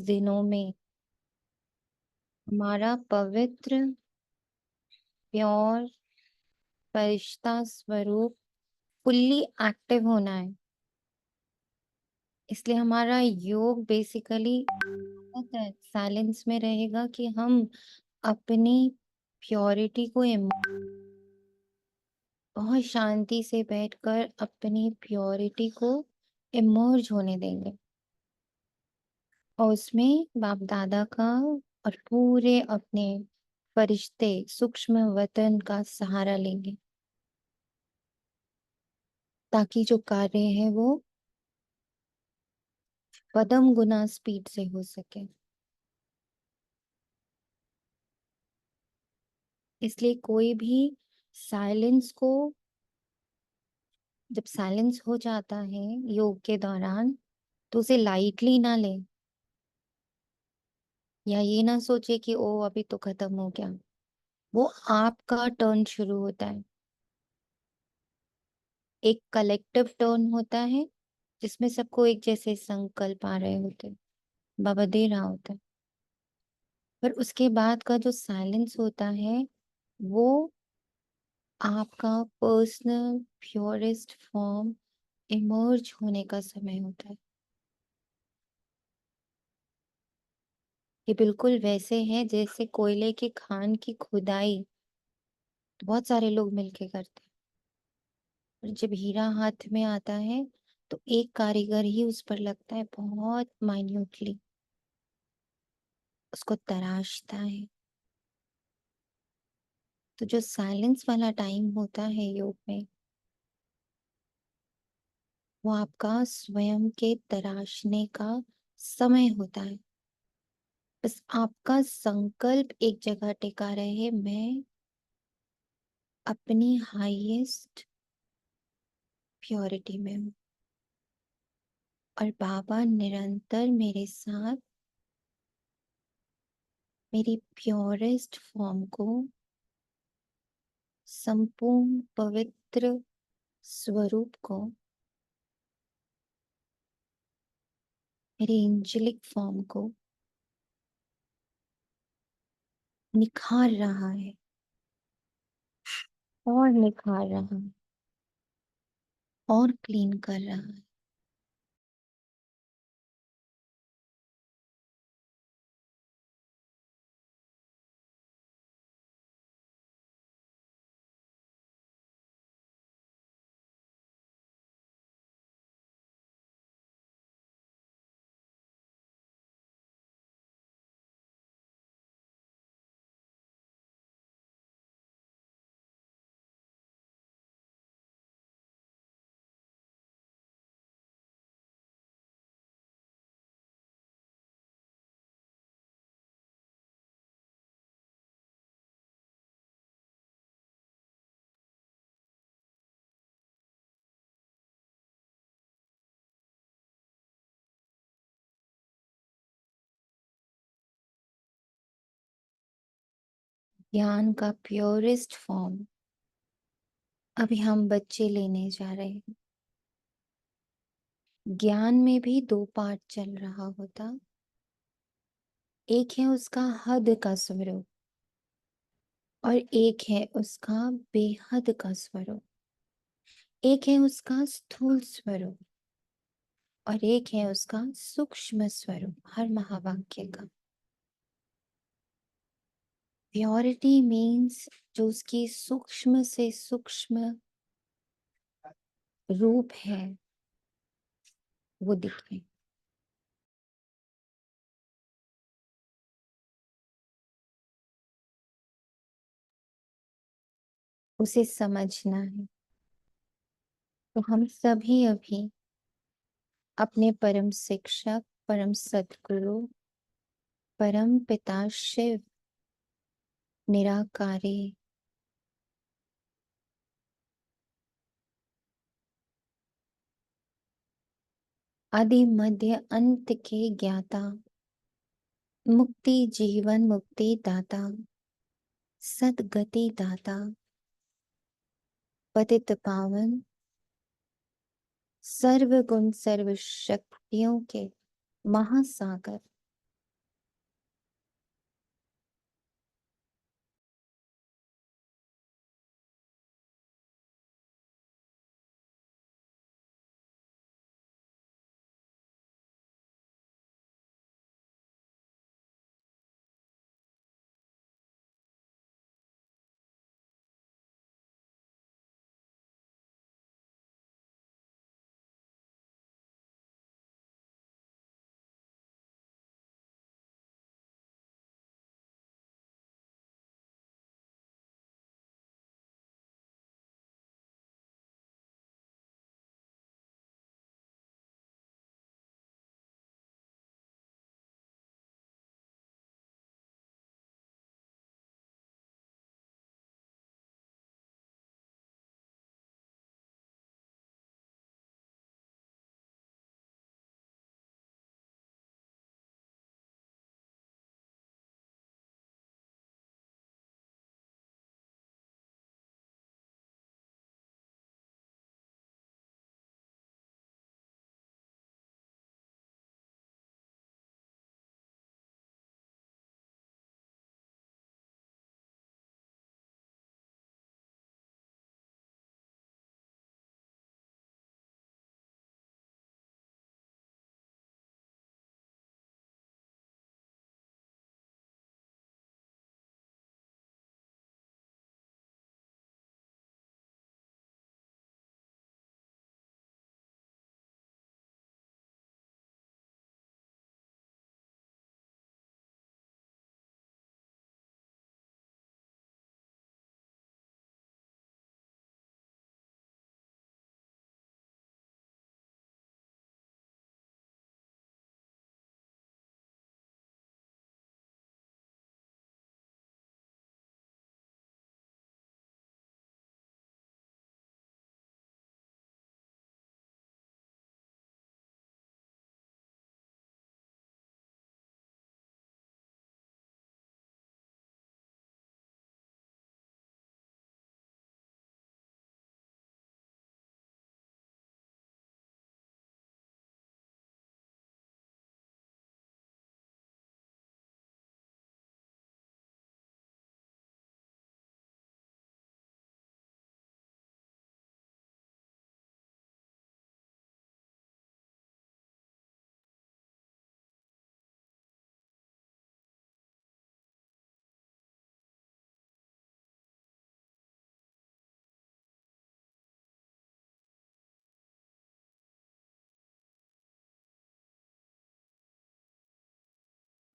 दिनों में हमारा पवित्र प्योर फरिश्ता स्वरूप फुल्ली एक्टिव होना है। इसलिए हमारा योग बेसिकली साइलेंस में रहेगा कि हम अपनी प्योरिटी को बहुत शांति से बैठकर अपनी प्योरिटी को इमर्ज होने देंगे और उसमें बाप दादा का और पूरे अपने फरिश्ते सूक्ष्म वतन का सहारा लेंगे ताकि जो कार्य है वो पदम गुना स्पीड से हो सके। इसलिए कोई भी साइलेंस को, जब साइलेंस हो जाता है योग के दौरान, तो उसे लाइटली ना ले या ये ना सोचे कि ओ अभी तो खत्म हो गया। वो आपका टर्न शुरू होता है। एक कलेक्टिव टर्न होता है जिसमें सबको एक जैसे संकल्प आ रहे होते, बाबा दे रहा होता है। पर उसके बाद का जो साइलेंस होता है वो आपका पर्सनल प्योरेस्ट फॉर्म इमर्ज होने का समय होता है। ये बिल्कुल वैसे है जैसे कोयले की खान की खुदाई तो बहुत सारे लोग मिलके करते हैं, और जब हीरा हाथ में आता है तो एक कारीगर ही उस पर लगता है, बहुत माइन्यूटली उसको तराशता है। तो जो साइलेंस वाला टाइम होता है योग में, वो आपका स्वयं के तराशने का समय होता है। बस आपका संकल्प एक जगह टिका रहे, मैं अपनी हाईएस्ट प्योरिटी में हूँ और बाबा निरंतर मेरे साथ मेरी प्योरेस्ट फॉर्म को, संपूर्ण पवित्र स्वरूप को, मेरे एंजेलिक फॉर्म को निखार रहा है और निखार रहा है और क्लीन कर रहा है। ज्ञान का प्योरेस्ट फॉर्म अभी हम बच्चे लेने जा रहे हैं। ज्ञान में भी दो पार्ट चल रहा होता। एक है उसका हद का स्वरूप और एक है उसका बेहद का स्वरूप। एक है उसका स्थूल स्वरूप और एक है उसका सूक्ष्म स्वरूप, हर महावाक्य का। प्योरिटी मीन्स जो उसकी सूक्ष्म से सूक्ष्म रूप है वो दिखे। उसे समझना है। तो हम सभी अभी अपने परम शिक्षक, परम सद्गुरु, परम पिता शिव निराकारी आदि मध्य अंत के ज्ञाता, मुक्ति जीवन मुक्ति दाता, सदगति दाता, पतित पावन, सर्व गुण सर्व शक्तियों के महासागर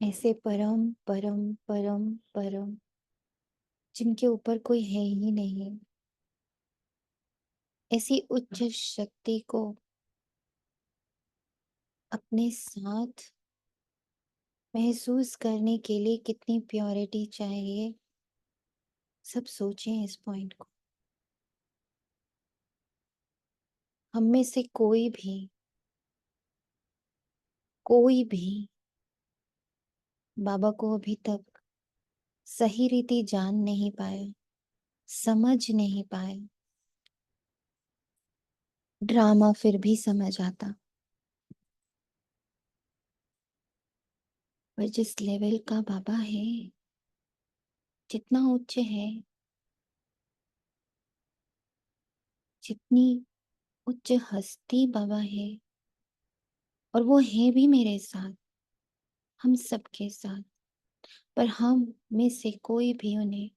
ऐसे परम परम परम परम जिनके ऊपर कोई है ही नहीं, ऐसी उच्च शक्ति को अपने साथ महसूस करने के लिए कितनी प्योरिटी चाहिए। सब सोचें इस पॉइंट को। हम में से कोई भी बाबा को अभी तक सही रीति जान नहीं पाया, समझ नहीं पाया। ड्रामा फिर भी समझ आता, पर जिस लेवल का बाबा है, जितना उच्च है, जितनी उच्च हस्ती बाबा है, और वो है भी मेरे साथ, हम सबके साथ, पर हम में से कोई भी उन्हें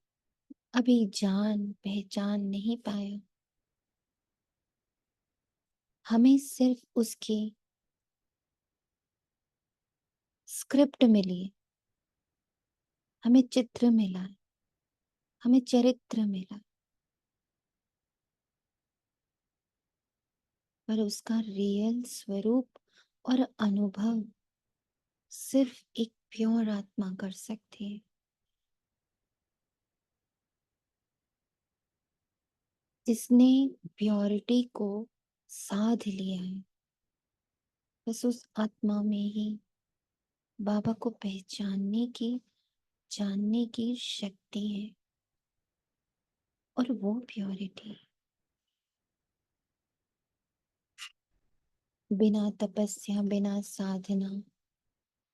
अभी जान पहचान नहीं पाया। हमें सिर्फ उसकी स्क्रिप्ट मिली, हमें चित्र मिला, हमें चरित्र मिला, पर उसका रियल स्वरूप और अनुभव सिर्फ एक प्योर आत्मा कर सकती है, जिसने प्योरिटी को साध लिया है। बस उस आत्मा में ही बाबा को पहचानने की, जानने की शक्ति है, और वो प्योरिटी बिना तपस्या, बिना साधना,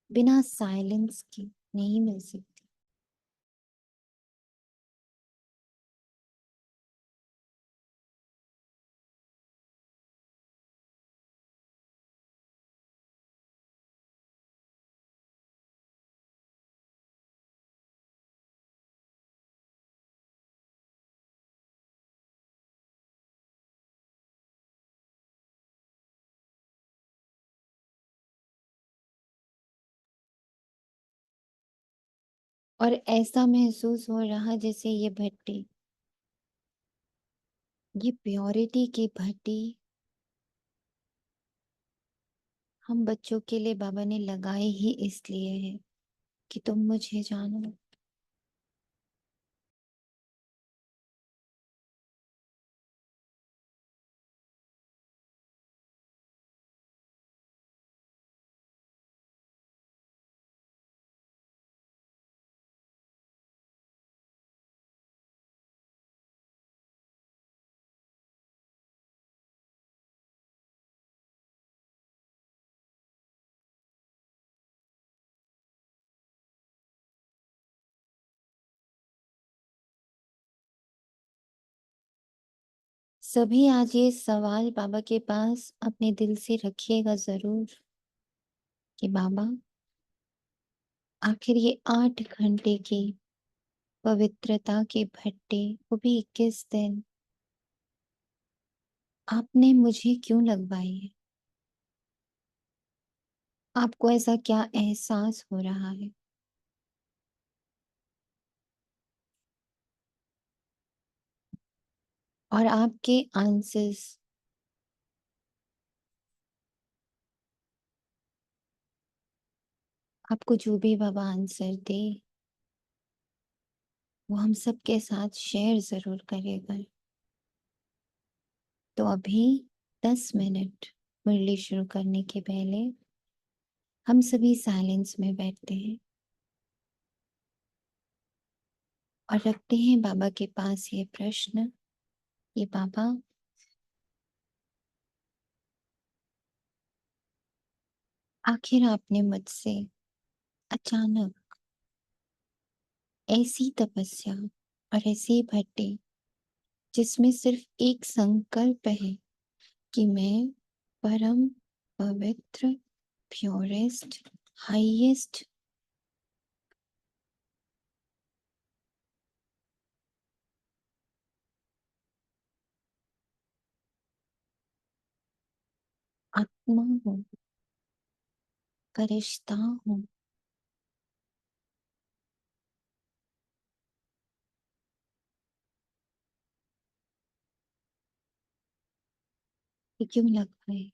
बिना साइलेंस की नहीं मिल सकती। और ऐसा महसूस हो रहा जैसे ये भट्टी, ये प्योरिटी की भट्टी हम बच्चों के लिए बाबा ने लगाई ही इसलिए है कि तुम मुझे जानो। सभी आज ये सवाल बाबा के पास अपने दिल से रखिएगा जरूर कि बाबा, आखिर ये 8 घंटे की पवित्रता की भट्टी, वो भी 21 दिन, आपने मुझे क्यों लगवाई है? आपको ऐसा क्या एहसास हो रहा है? और आपके आंसर्स, आपको जो भी बाबा आंसर दे, वो हम सबके साथ शेयर जरूर करिएगा। तो अभी 10 मिनट मुरली शुरू करने के पहले हम सभी साइलेंस में बैठते हैं और रखते हैं बाबा के पास ये प्रश्न, ये बाबा, आखिर आपने मुझसे अचानक ऐसी तपस्या और ऐसी भट्टी, जिसमें सिर्फ एक संकल्प है कि मैं परम पवित्र, प्योरेस्ट, हाईएस्ट आत्मा हूँ, फरिश्ता हूँ, ये क्यों लग रहा है?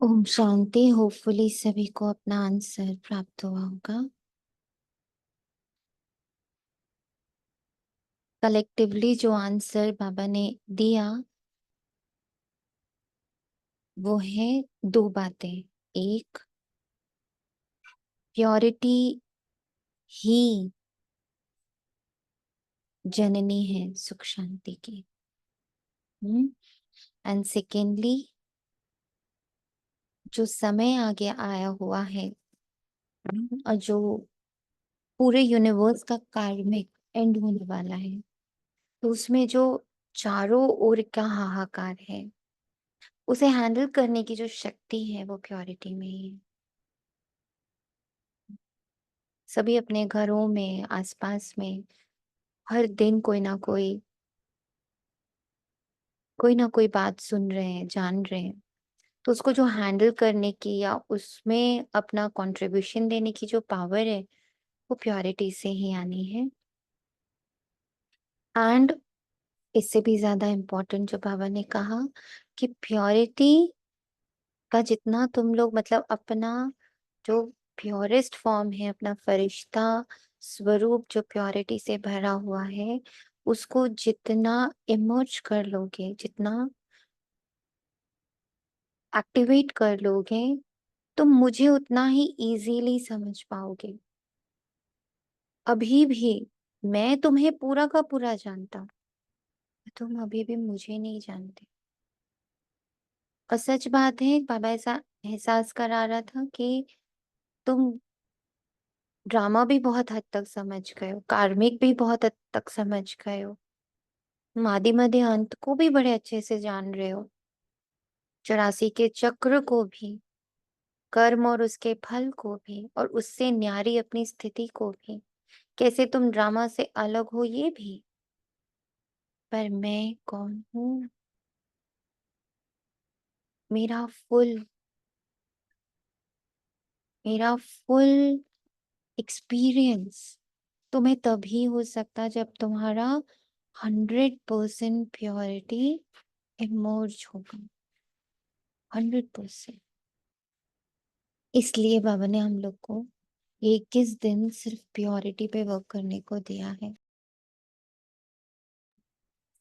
ओम शांति। होपफुली सभी को अपना आंसर प्राप्त हुआ होगा। कलेक्टिवली जो आंसर बाबा ने दिया वो है दो बातें। एक, प्योरिटी ही जननी है सुख शांति की। एंड सेकेंडली, जो समय आगे आया हुआ है और जो पूरे यूनिवर्स का कार्मिक एंड होने वाला है, तो उसमें जो चारों ओर का हाहाकार है उसे हैंडल करने की जो शक्ति है वो प्योरिटी में ही है। सभी अपने घरों में, आसपास में हर दिन कोई ना कोई बात सुन रहे हैं, जान रहे हैं। तो उसको जो हैंडल करने की या उसमें अपना कंट्रीब्यूशन देने की जो पावर है वो प्योरिटी से ही आनी है। एंड इससे भी ज्यादा इम्पोर्टेंट जो बाबा ने कहा कि प्योरिटी का जितना तुम लोग मतलब अपना जो प्योरेस्ट फॉर्म है, अपना फरिश्ता स्वरूप जो प्योरिटी से भरा हुआ है, उसको जितना इमर्ज कर लोगे, जितना एक्टिवेट कर लोगे, तो मुझे उतना ही इजीली समझ पाओगे। अभी भी मैं तुम्हें पूरा का पूरा जानता हूँ, तुम अभी भी मुझे नहीं जानते। और सच बात है, बाबा ऐसा एहसास करा रहा था कि तुम ड्रामा भी बहुत हद तक समझ गए हो, कार्मिक भी बहुत हद तक समझ गए हो, मादी मध्य अंत को भी बड़े अच्छे से जान रहे हो, 84 के चक्र को भी, कर्म और उसके फल को भी, और उससे न्यारी अपनी स्थिति को भी, कैसे तुम ड्रामा से अलग हो ये भी। पर मैं कौन हूँ? मेरा फुल मेरा फुल एक्सपीरियंस तुम्हें तभी हो सकता जब तुम्हारा 100% प्योरिटी इमर्ज होगा। 100%। इसलिए बाबा ने हम लोग को ये 21 दिन सिर्फ प्योरिटी पे वर्क करने को दिया है।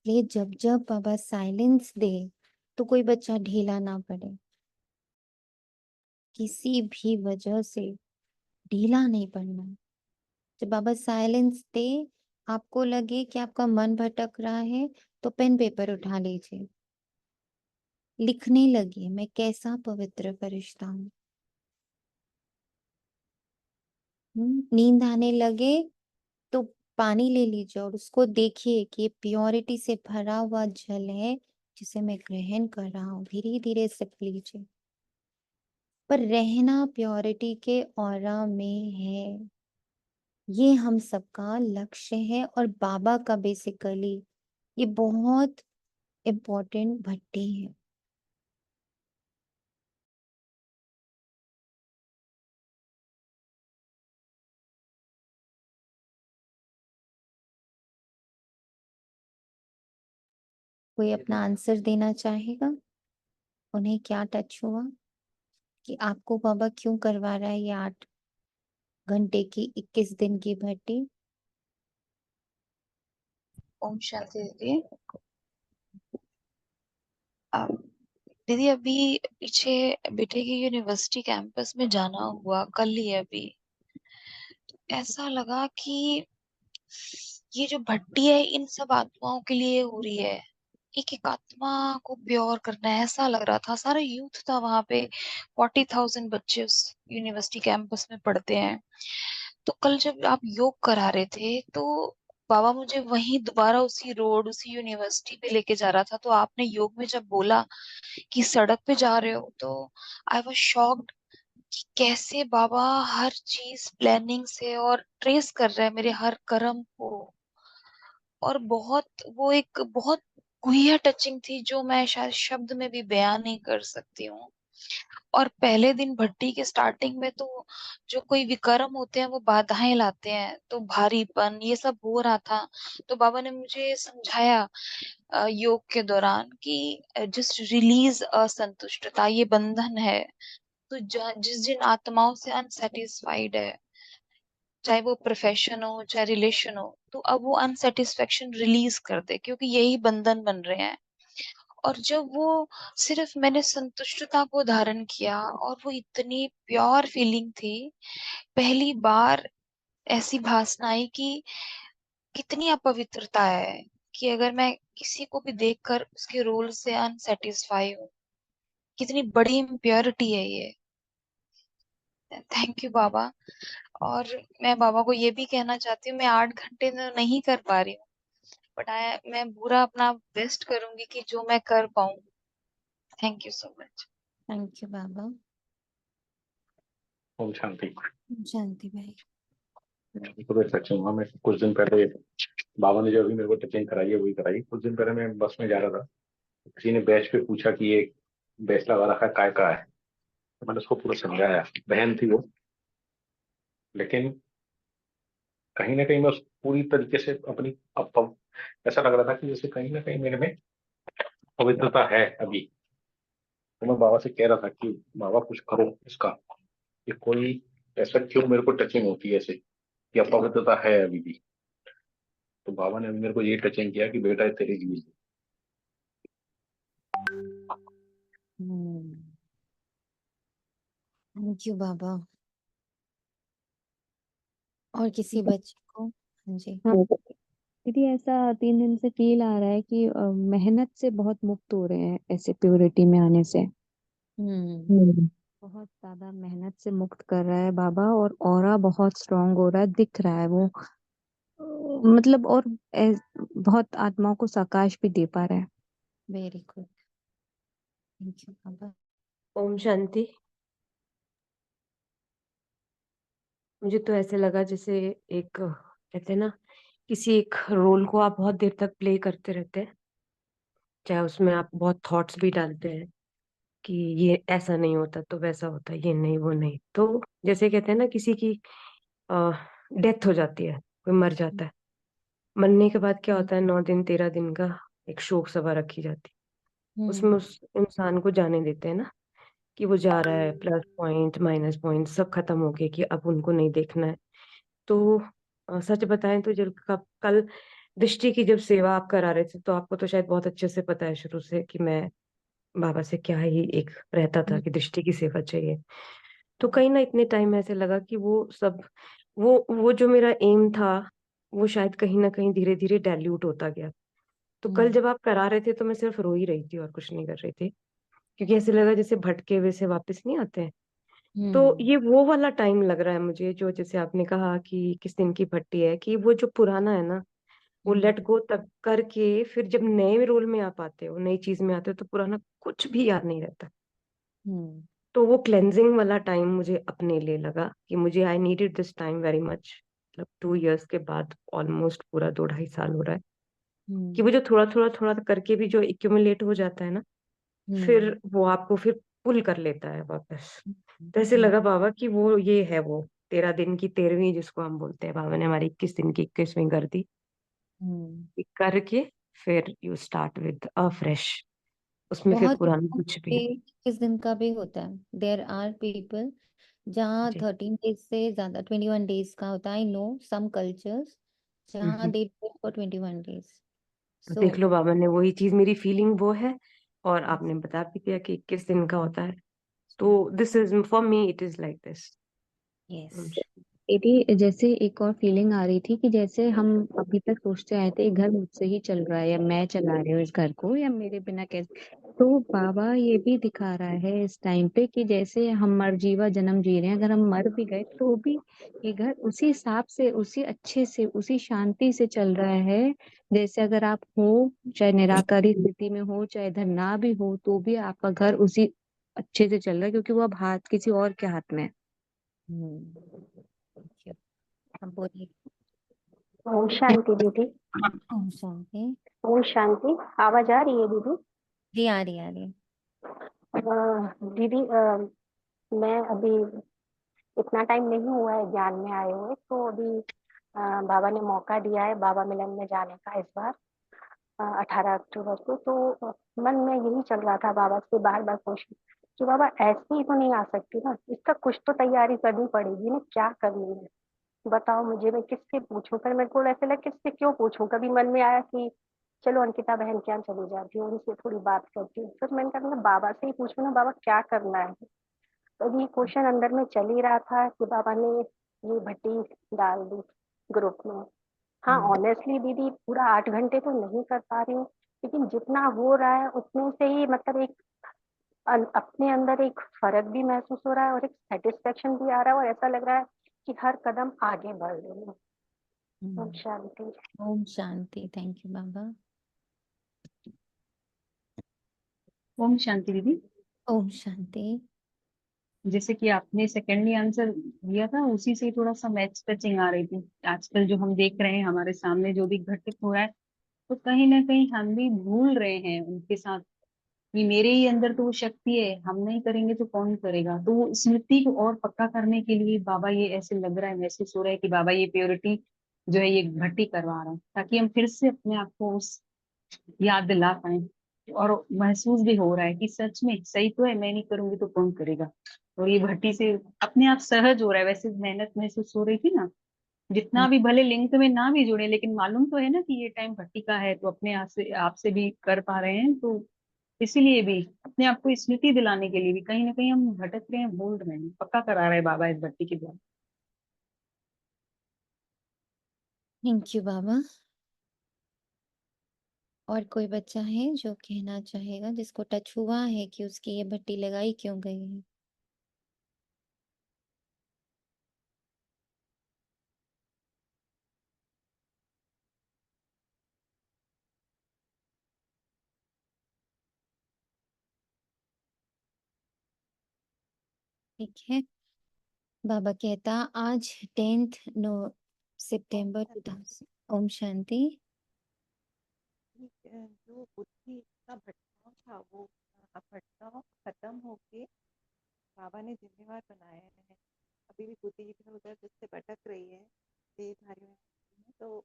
इसलिए जब जब बाबा साइलेंस दे तो कोई बच्चा ढीला ना पड़े, किसी भी वजह से ढीला नहीं पड़ना। जब बाबा साइलेंस दे, आपको लगे कि आपका मन भटक रहा है, तो पेन पेपर उठा लीजिए, लिखने लगिए मैं कैसा पवित्र फरिश्ता हूँ। नींद आने लगे तो पानी ले लीजिए और उसको देखिए कि ये प्योरिटी से भरा हुआ जल है जिसे मैं ग्रहण कर रहा हूँ। धीरे धीरे सिप लीजिए, पर रहना प्योरिटी के ऑरा में है। ये हम सबका लक्ष्य है और बाबा का बेसिकली ये बहुत इम्पोर्टेंट भट्टी है। कोई अपना आंसर देना चाहेगा? उन्हें क्या टच हुआ कि आपको बाबा क्यों करवा रहा है ये 8 घंटे की 21 दिन की भर्ती? ओम शांति दीदी। दीदी अभी पीछे बेटे की यूनिवर्सिटी कैंपस में जाना हुआ कल ही अभी। ऐसा लगा कि ये जो भट्टी है इन सब आत्माओं के लिए हो रही है। एक एक आत्मा को प्योर करना है, ऐसा लग रहा था। सारा यूथ था वहां पे। 40,000 बच्चे उस यूनिवर्सिटी कैंपस में पढ़ते हैं। तो कल जब आप योग करा रहे थे तो बाबा मुझे वहीं दोबारा उसी रोड उसी यूनिवर्सिटी पे लेके जा रहा था। तो आपने योग में जब बोला कि सड़क पे जा रहे हो, तो आई वाज शॉक्ड कि कैसे बाबा हर चीज प्लानिंग से और ट्रेस कर रहा है मेरे हर कर्म को। और बहुत वो एक बहुत गुह्य टचिंग थी जो मैं शायद शब्द में भी बयान नहीं कर सकती हूँ। और पहले दिन भट्टी के स्टार्टिंग में तो जो कोई विकर्म होते हैं वो बाधाएं लाते हैं, तो भारीपन ये सब हो रहा था। तो बाबा ने मुझे समझाया योग के दौरान कि जस्ट रिलीज असंतुष्टता, ये बंधन है। तो जिस जिन आत्माओं से अनसेटिस्फाइड है, चाहे वो प्रोफेशन हो चाहे रिलेशन हो, तो अब वो अनसेटिस्फेक्शन रिलीज कर दे, क्योंकि यही बंधन बन रहे हैं। और जब वो सिर्फ मैंने संतुष्टता को धारण किया, और वो इतनी प्योर फीलिंग थी, पहली बार ऐसी भासना आई कि कितनी अपवित्रता है, कि अगर मैं किसी को भी देखकर उसके रोल से अनसेटिस्फाई हूँ, कितनी बड़ी इम्प्योरिटी है ये। थैंक यू बाबा। और मैं बाबा को ये भी कहना चाहती हूँ, मैं 8 घंटे तो नहीं कर पा रही हूँ, बट मैं पूरा अपना बेस्ट करूंगी कि जो मैं कर पाऊँ। Thank you so much. Thank you बाबा। ओम शांति। शांति भाई। तो देख सकते हो, मैं कुछ दिन पहले बाबा ने जो अभी मेरे को टचिंग कराई है वही कराई। कुछ दिन पहले मैं बस में जा रहा था, किसी ने बैच पे पूछा कि ये बैच लगा रखा है काय का है, तो मैंने उसको पूरा समझाया। बहन थी वो, लेकिन कहीं ना कहीं मैं उस पूरी तरीके से अपनी ऐसा लग रहा था कि जैसे कहीं ना कहीं मेरे में पवित्रता है अभी। तो मैं बाबा से कह रहा था कि बाबा कुछ करो इसका, कि कोई ऐसा क्यों मेरे को टचिंग होती है ऐसे कि अपवित्रता है अभी भी। तो बाबा ने अभी मेरे को ये टचिंग किया कि बेटा ये तेरे लिए। थैंक यू बाबा। और किसी बच्चे को? हाँ जी। हाँ दीदी, ऐसा 3 दिन से फील आ रहा है कि मेहनत से बहुत मुक्त हो रहे हैं ऐसे प्योरिटी में आने से। बहुत ज्यादा मेहनत से मुक्त कर रहा है बाबा, और ऑरा बहुत स्ट्रांग हो रहा है, दिख रहा है वो। मतलब और बहुत आत्माओं को साकाश भी दे पा रहा है। Very good. थैंक यू बाबा। ओम शांति। मुझे तो ऐसे लगा जैसे एक कहते हैं ना, किसी एक रोल को आप बहुत देर तक प्ले करते रहते हैं, चाहे उसमें आप बहुत थॉट्स भी डालते हैं कि ये ऐसा नहीं होता तो वैसा होता, ये नहीं वो नहीं। तो जैसे कहते हैं ना, किसी की डेथ हो जाती है, कोई मर जाता है, मरने के बाद क्या होता है, 9 दिन 13 दिन का एक शोक सभा रखी जाती है। उसमें उस इंसान को जाने देते हैं ना कि वो जा रहा है, प्लस पॉइंट माइनस पॉइंट सब खत्म हो गए, कि अब उनको नहीं देखना है। तो सच बताएं तो जब कल दृष्टि की जब सेवा आप करा रहे थे, तो आपको तो शायद बहुत अच्छे से पता है शुरू से कि मैं बाबा से क्या ही एक रहता था कि दृष्टि की सेवा चाहिए। तो कहीं ना इतने टाइम ऐसे लगा कि वो सब, वो जो मेरा एम था, वो शायद कहीं ना कहीं धीरे धीरे डाइल्यूट होता गया। तो कल जब आप करा रहे थे तो मैं सिर्फ रो ही रही थी और कुछ नहीं कर रही थी, क्योंकि ऐसे लगा जैसे भटके हुए से वापस नहीं आते हैं। तो ये वो वाला टाइम लग रहा है मुझे, जो जैसे आपने कहा कि किस दिन की भट्टी है, कि वो जो पुराना है ना, वो लेट गो तक करके फिर जब नए रोल में आप आते हो, नई चीज में आते हो, तो पुराना कुछ भी याद नहीं रहता। तो वो क्लेंजिंग वाला टाइम मुझे अपने लिए लगा कि मुझे I needed this time very much. मतलब 2 इयर्स के बाद ऑलमोस्ट पूरा 2 ढाई साल हो रहा है कि वो जो थोड़ा थोड़ा थोड़ा करके भी जो इक्यूमुलेट हो जाता है ना, फिर वो आपको फिर पुल कर लेता है वापस। तो ऐसे लगा बाबा कि वो ये है, वो 13 दिन की 13वीं जिसको हम बोलते हैं, बाबा ने हमारी 21 दिन की 21वीं कर दी। करके फिर you start with a fresh, उसमें फिर बहुत पुराना कुछ भी 21 दिन का भी होता है। देर आर पीपल जहाँ जी। 13 डेज से ज्यादा 21 डेज का होता है। आई नो सम कल्चर्स जहाँ हम्म। They do for 21 days. तो सो देख लो, बाबा ने वही चीज, मेरी फीलिंग वो है, और आपने बता भी दिया कि 21 दिन का होता है। तो this is for me, it is like this. Yes. दीदी, जैसे एक और फीलिंग आ रही थी कि जैसे हम अभी तक सोचते आए थे घर मुझसे ही चल रहा है, या मैं चला रही हूँ इस घर को, या मेरे बिना कैसे। तो बाबा ये भी दिखा रहा है इस टाइम पे कि जैसे हम मरजीवा जन्म जी रहे हैं, अगर हम मर भी गए तो भी ये घर उसी हिसाब से, उसी अच्छे से, उसी शांति से चल रहा है। जैसे अगर आप हो, चाहे निराकारी स्थिति में हो, चाहे इधर ना भी हो, तो भी आपका घर उसी अच्छे से चल रहा है, क्योंकि वो अब हाथ किसी और के हाथ में है। Thank you. अब बोलिए। ओम शांति दीदी। ओम शांति। ओम शांति। आवाज आ रही है दीदी? जी आ रही आ रही। दीदी, मैं अभी इतना टाइम नहीं हुआ है ज्ञान में आए हुए, तो अभी बाबा ने मौका दिया है बाबा मिलन में जाने का इस बार 18 अक्टूबर को। तो मन में यही चल रहा था बाबा से बार बार पूछना कि बाबा ऐसे ही तो नहीं आ सकती ना, इसका कुछ तो तैयारी करनी पड़ेगी ना, क्या करनी है बताओ मुझे, मैं किससे पूछूं। पर मेरे को ऐसे लगा किससे क्यों पूछूं, कभी मन में आया कि चलो अंकिता बहन के यहाँ चली जाती हूँ, उनसे थोड़ी बात करती हूँ। फिर मैंने कहा बाबा से ही पूछूं ना, बाबा क्या करना है। तो ये क्वेश्चन अंदर में चल ही रहा था कि बाबा ने ये भट्टी डाल दी ग्रुप में। हाँ ऑनेस्टली दीदी पूरा 8 घंटे तो नहीं कर पा रही हूँ, लेकिन जितना हो रहा है उतने से ही मतलब एक अपने अंदर एक फर्क भी महसूस हो रहा है और एक सेटिस्फेक्शन भी आ रहा है, और ऐसा लग रहा है कि हर कदम आगे बढ़ रही हूँ। ओम शांति। ओम शांति। थैंक यू बाबा। ओम शांति दीदी। ओम शांति। जैसे कि आपने सेकेंडली आंसर दिया था, उसी से थोड़ा सा मैच टचिंग आ रही थी। आजकल जो हम देख रहे हैं हमारे सामने जो भी घटित हो रहा है, तो कहीं ना कहीं हम भी भूल रहे हैं उनके साथ कि मेरे ही अंदर तो वो शक्ति है, हम नहीं करेंगे तो कौन करेगा। तो वो स्मृति को और पक्का करने के लिए बाबा, ये ऐसे लग रहा है, महसूस हो रहा है कि बाबा ये प्योरिटी जो है ये घटी करवा रहा है, ताकि हम फिर से अपने आप को उस याद दिला पाए। और महसूस भी हो रहा है कि सच में सही तो है, मैं नहीं करूंगी तो कौन करेगा। और ये भट्टी से अपने आप सहज हो रहा है। वैसे मेहनत महसूस हो रही थी ना, जितना भी भले लिंक में ना भी जुड़े, लेकिन मालूम तो है ना कि ये टाइम भट्टी का है, तो अपने आप से भी कर पा रहे हैं। तो इसीलिए भी अपने आप को स्मृति दिलाने के लिए भी कहीं ना कहीं हम भटक रहे हैं, भूल रहे हैं, पक्का करा रहे हैं बाबा इस भट्टी के द्वारा। थैंक यू बाबा। और कोई बच्चा है जो कहना चाहेगा, जिसको टच हुआ है कि उसकी ये भट्टी लगाई क्यों गई है? ठीक है। बाबा कहता आज 10 नो सितंबर 2000। ओम शांति। जो बुद्धि का भटकाव था वो भटकाव खत्म होके बाबा ने जिम्मेवार बनाया है। अभी भी बुद्धि इधर उधर जिससे भटक रही है देहधारियों में, तो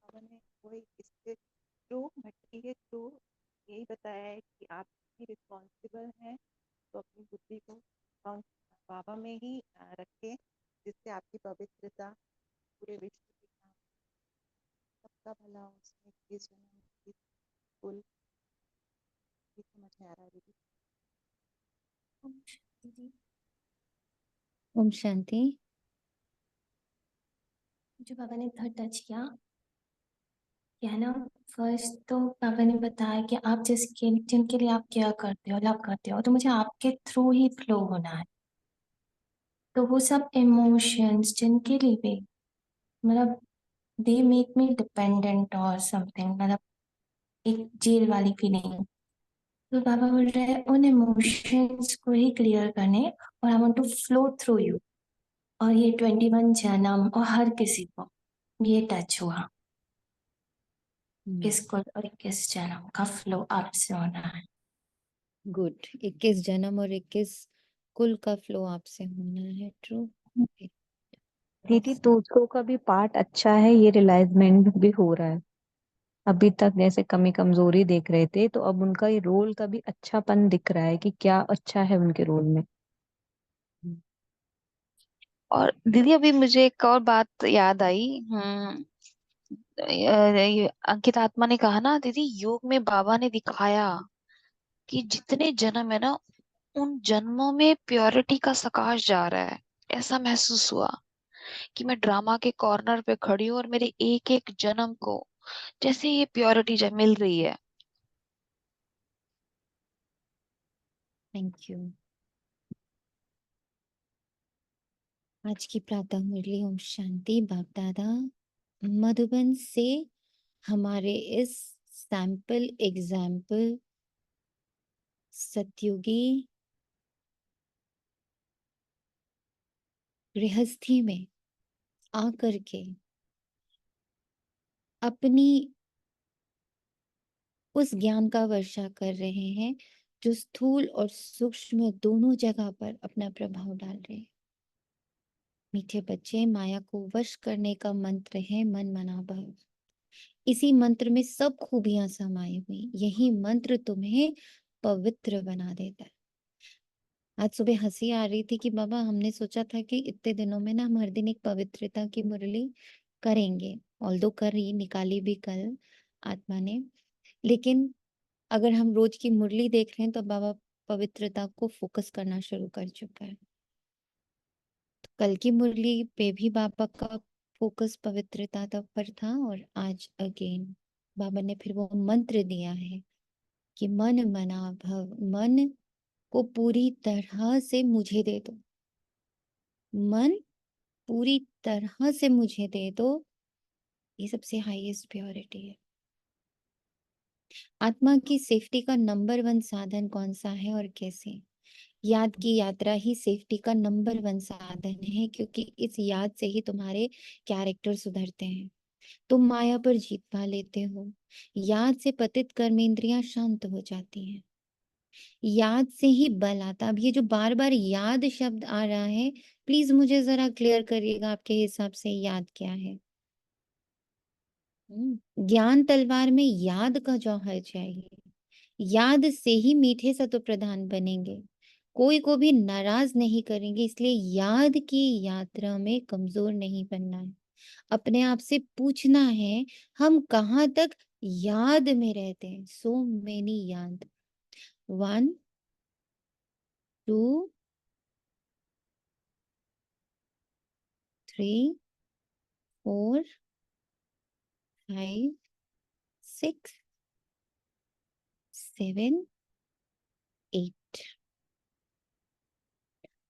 बाबा ने वही इसके थ्रू भट्टी के थ्रू यही बताया है कि आप ही रिस्पॉन्सिबल हैं, तो अपनी बुद्धि को बाबा में ही रखें, जिससे आपकी पवित्रता पूरे विश्व के काम सबका भला हो, उसमें इस जन्म की कुल समझ में आ रहा है दीदी। ओम शांति। जो बाबा ने थर्ड टच किया है ना, फर्स्ट तो बाबा ने बताया कि आप जिनके लिए आप केयर करते हो, लव करते हो, तो मुझे आपके थ्रू ही फ्लो होना है। तो वो सब इमोशंस जिनके लिए भी मतलब दे मेक मी डिपेंडेंट और समथिंग, मतलब एक जेल वाली फीलिंग। तो बाबा बोल रहे हैं उन इमोशंस को ही क्लियर करने, और I want to flow through you. और ये 21 जन्म और हर किसी को ये टच हुआ, 21 कुल और 21 जन्म का फ्लो आपसे होना है। गुड। 21 जन्म और 21 कुल का फ्लो आपसे होना है। ट्रू। दीदी दूसरों का भी पार्ट अच्छा है, ये रियलाइजमेंट भी हो रहा है। अभी तक जैसे कमी कमजोरी देख रहे थे, तो अब उनका ये रोल का भी अच्छापन दिख रहा है कि क्या अच्छा है उनके रोल में। और दीदी अभी मुझे एक और बात याद आई। ये अंकित आत्मा ने कहा ना दीदी, योग में बाबा ने दिखाया कि जितने जन्म है ना, उन जन्मों में प्योरिटी का प्रकाश जा रहा है। ऐसा महसूस हुआ कि मैं ड्रामा के कॉर्नर पे खड़ी हूँ और मेरे एक एक जन्म को जैसे ये प्योरिटी मिल रही है। Thank you. आज की प्रातः मुरली ओम शांति बाप दादा मधुबन से हमारे इस सैंपल एग्जाम्पल सतयुगी गृहस्थी में आकर के अपनी उस ज्ञान का वर्षा कर रहे हैं जो स्थूल और सूक्ष्म दोनों जगह पर अपना प्रभाव डाल रहे हैं। मीठे बच्चे, माया को वश करने का मंत्र है मन मना भव। इसी मंत्र में सब खूबियां समाई हुई। यही मंत्र तुम्हें पवित्र बना देता है। आज सुबह हंसी आ रही थी कि बाबा हमने सोचा था कि इतने दिनों में ना हम हर दिन एक पवित्रता की मुरली करेंगे, ऑल्दो करी निकाली भी कल आत्मा ने, लेकिन अगर हम रोज की मुरली देख रहे हैं तो बाबा पवित्रता को फोकस करना शुरू कर चुका है। तो कल की मुरली पे भी बाबा का फोकस पवित्रता तक पर था, और आज अगेन बाबा ने फिर वो मंत्र दिया है कि मन मना भव। मन को पूरी तरह से मुझे दे दो, मन पूरी तरह से मुझे दे दो। ये सबसे हाईएस्ट प्योरिटी है। आत्मा की सेफ्टी का नंबर 1 साधन कौन सा है और कैसे? याद की यात्रा ही सेफ्टी का नंबर 1 साधन है, क्योंकि इस याद से ही तुम्हारे कैरेक्टर सुधरते हैं। तुम माया पर जीत पा लेते हो। याद से पतित कर्मेंद्रियां शांत हो जाती हैं। याद से ही बल आता। अब ये जो बार बार याद शब्द आ रहा है, प्लीज मुझे जरा क्लियर करिएगा, आपके हिसाब से याद क्या है? ज्ञान तलवार में याद का जौहर चाहिए। याद से ही मीठे सत्व प्रधान बनेंगे, कोई को भी नाराज नहीं करेंगे। इसलिए याद की यात्रा में कमजोर नहीं बनना है। अपने आप से पूछना है हम कहाँ तक याद में रहते हैं। सो मेनी याद। 1 2 3 4 5 6 7 8।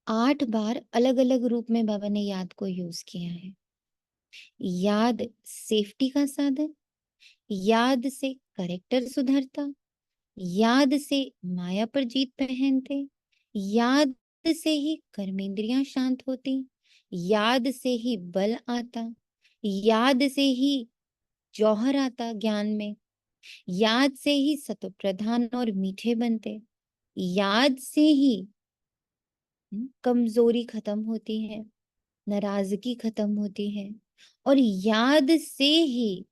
8 बार अलग अलग रूप में बाबा ने याद को यूज किया है। याद सेफ्टी का साधन, याद से करेक्टर सुधरता, याद से माया पर जीत पहनते, याद से ही कर्मेंद्रियां शांत होती, याद से ही बल आता, याद से ही जौहर आता ज्ञान में, याद से ही सत्व प्रधान और मीठे बनते, याद से ही कमजोरी खत्म होती है, नाराजगी खत्म होती है, और याद से ही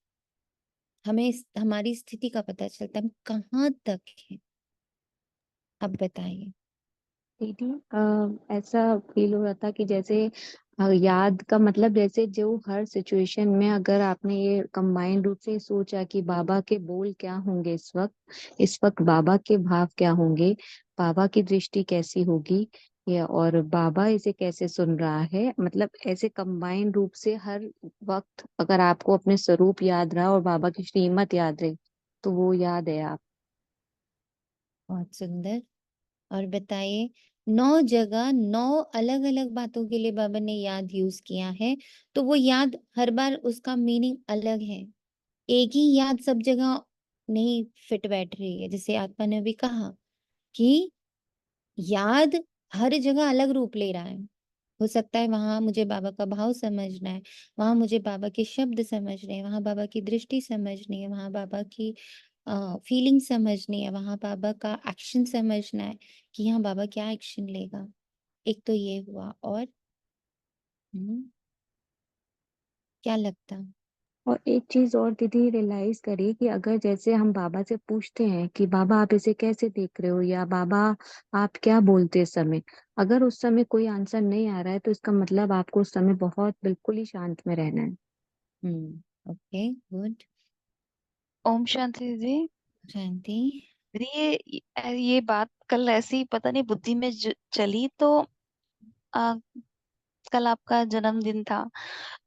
हमें हमारी स्थिति का पता चलता है हम कहाँ तक है। अब बताइए। दीदी ऐसा फील हो रहा था कि जैसे याद का मतलब जैसे जो हर सिचुएशन में अगर आपने ये कंबाइंड रूप से सोचा कि बाबा के बोल क्या होंगे इस वक्त बाबा के भाव क्या होंगे, बाबा की दृष्टि कैसी होगी, या और बाबा इसे कैसे सुन रहा है, मतलब ऐसे कंबाइंड रूप से हर वक्त अगर आपको अपने स्वरूप याद रहा और बाबा की श्रीमत याद रही तो वो याद है आप। बहुत सुंदर। और बताइए, 9 जगह 9 अलग अलग बातों के लिए बाबा ने याद यूज किया है, तो वो याद हर बार उसका मीनिंग अलग है। एक ही याद सब जगह नहीं फिट बैठ रही है। जैसे आत्मा ने भी कहा कि याद हर जगह अलग रूप ले रहा है। हो सकता है वहां मुझे बाबा का भाव समझना है, वहां मुझे बाबा के शब्द समझने हैं, वहां बाबा की दृष्टि समझनी है, वहां बाबा की फीलिंग समझनी है, वहां बाबा का एक्शन समझना है कि यहाँ बाबा क्या एक्शन लेगा। एक तो ये हुआ। और क्या लगता? और एक चीज और दीदी रियलाइज करिए कि अगर जैसे हम बाबा से पूछते हैं कि बाबा आप इसे कैसे देख रहे हो, या बाबा आप क्या बोलते इस समय, अगर उस समय कोई आंसर नहीं आ रहा है तो इसका मतलब आपको उस समय बहुत बिल्कुल ही शांत में रहना है। Okay good. ओम शांति दीदी। शांति। दीदी ये बात कल ऐसी पता नहीं बुद्धि में चली, तो आ, कल आपका जन्मदिन था,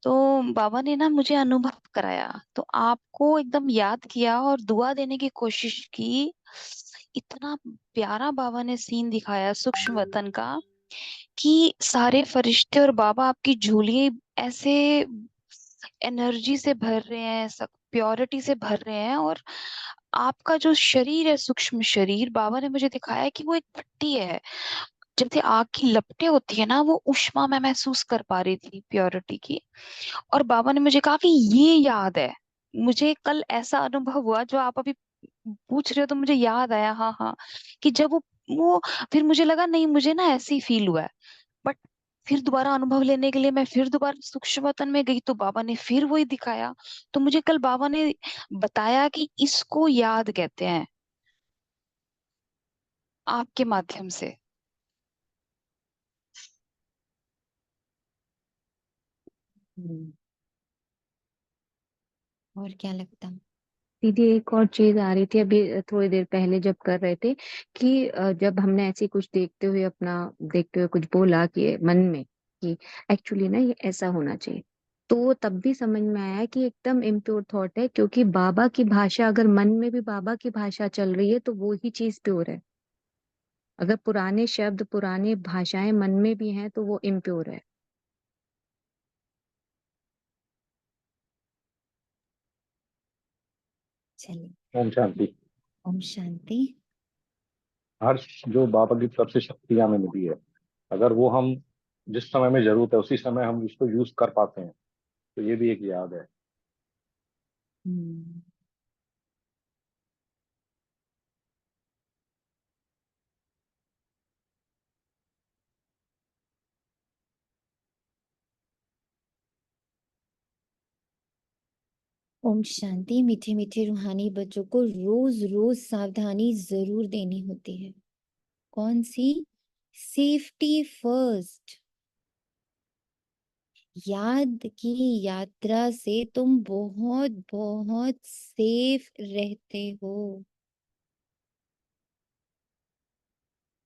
तो बाबा ने ना मुझे अनुभव कराया, तो आपको एकदम याद किया और दुआ देने की कोशिश की। इतना प्यारा बाबा ने सीन दिखाया सूक्ष्म वतन का, कि सारे फरिश्ते और बाबा आपकी झोली ऐसे एनर्जी से भर रहे हैं, प्योरिटी से भर रहे हैं, और आपका जो शरीर है सूक्ष्म शरीर, बाबा ने मुझे दिखाया है कि वो एक भट्टी है। जैसे आग की लपटें होती है ना, वो ऊष्मा मैं महसूस कर पा रही थी प्योरिटी की। और बाबा ने मुझे कहा कि ये याद है। मुझे कल ऐसा अनुभव हुआ जो आप अभी पूछ रहे हो तो मुझे याद आया, हाँ हाँ, कि जब वो फिर मुझे लगा नहीं, मुझे ना ऐसे ही फील हुआ है। बट फिर दोबारा अनुभव लेने के लिए मैं फिर दोबारा सूक्ष्म वतन में गई तो बाबा ने फिर वही दिखाया। तो मुझे कल बाबा ने बताया कि इसको याद कहते हैं, आपके माध्यम से। हम्म। और क्या लगता? दीदी एक और चीज आ रही थी अभी थोड़ी देर पहले जब कर रहे थे कि जब हमने ऐसी कुछ देखते हुए कुछ बोला कि मन में कि एक्चुअली ना ये ऐसा होना चाहिए, तो वो तब भी समझ में आया कि एकदम इम्प्योर थॉट है, क्योंकि बाबा की भाषा अगर मन में भी बाबा की भाषा चल रही है तो वो ही चीज प्योर है। अगर पुराने शब्द पुरानी भाषाएं मन में भी हैं तो वो इम्प्योर है। चलिए, ओम शांति। ओम शांति। हर जो बाबा की तरफ से शक्तियां हमें मिली है, अगर वो हम जिस समय में जरूरत है उसी समय हम उसको यूज कर पाते हैं, तो ये भी एक याद है। हम्म। ओम शांति। मीठे मीठे रूहानी बच्चों को रोज रोज सावधानी जरूर देनी होती है। कौन सी? Safety first. याद की यात्रा से तुम बहुत बहुत सेफ रहते हो।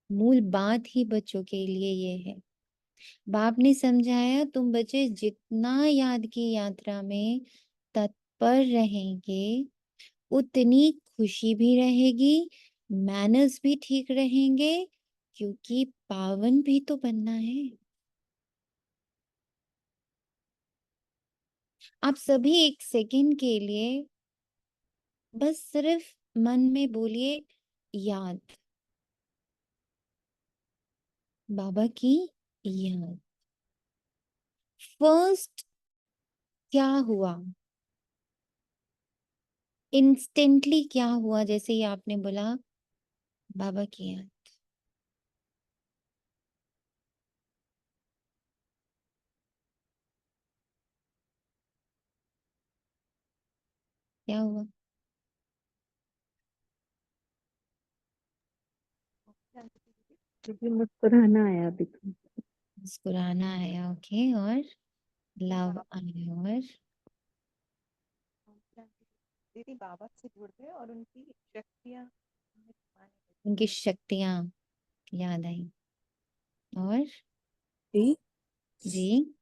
मूल बात ही बच्चों के लिए ये है। बाप ने समझाया, तुम बच्चे जितना याद की यात्रा में तत्पर रहेंगे उतनी खुशी भी रहेगी, मैनर्स भी ठीक रहेंगे, क्योंकि पावन भी तो बनना है। आप सभी एक सेकंड के लिए बस सिर्फ मन में बोलिए, याद, बाबा की याद। फर्स्ट क्या हुआ, इंस्टेंटली क्या हुआ, जैसे ही आपने बोला बाबा की याद? क्या हुआ? क्योंकि मुस्कुराना आया अभी तो। मुस्कुराना आया, ओके। और लव आया, और दीदी बाबा से जुड़ गए और उनकी शक्तियाँ हमें दिखाने लगी। उनकी शक्तियां याद आई। और जी, जी,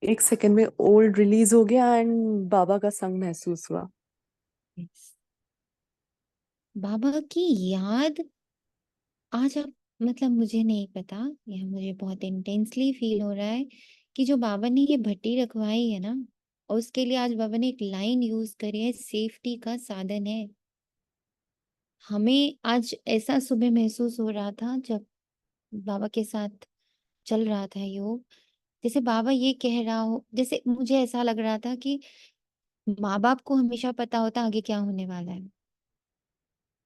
एक सेकंड में ओल्ड रिलीज हो गया एंड बाबा का संग महसूस हुआ। yes. बाबा की याद आज आप, मतलब मुझे नहीं पता, यह मुझे बहुत इंटेंसली फील हो रहा है कि जो बाबा ने ये भट्टी रखवाई है ना, और उसके लिए आज बाबा ने एक लाइन यूज करी है, सेफ्टी का साधन है। हमें आज ऐसा सुबह महसूस हो रहा था जब बाबा के साथ चल रहा था योग, जैसे बाबा ये कह रहा हो, जैसे मुझे ऐसा लग रहा था कि माँ बाप को हमेशा पता होता आगे क्या होने वाला है,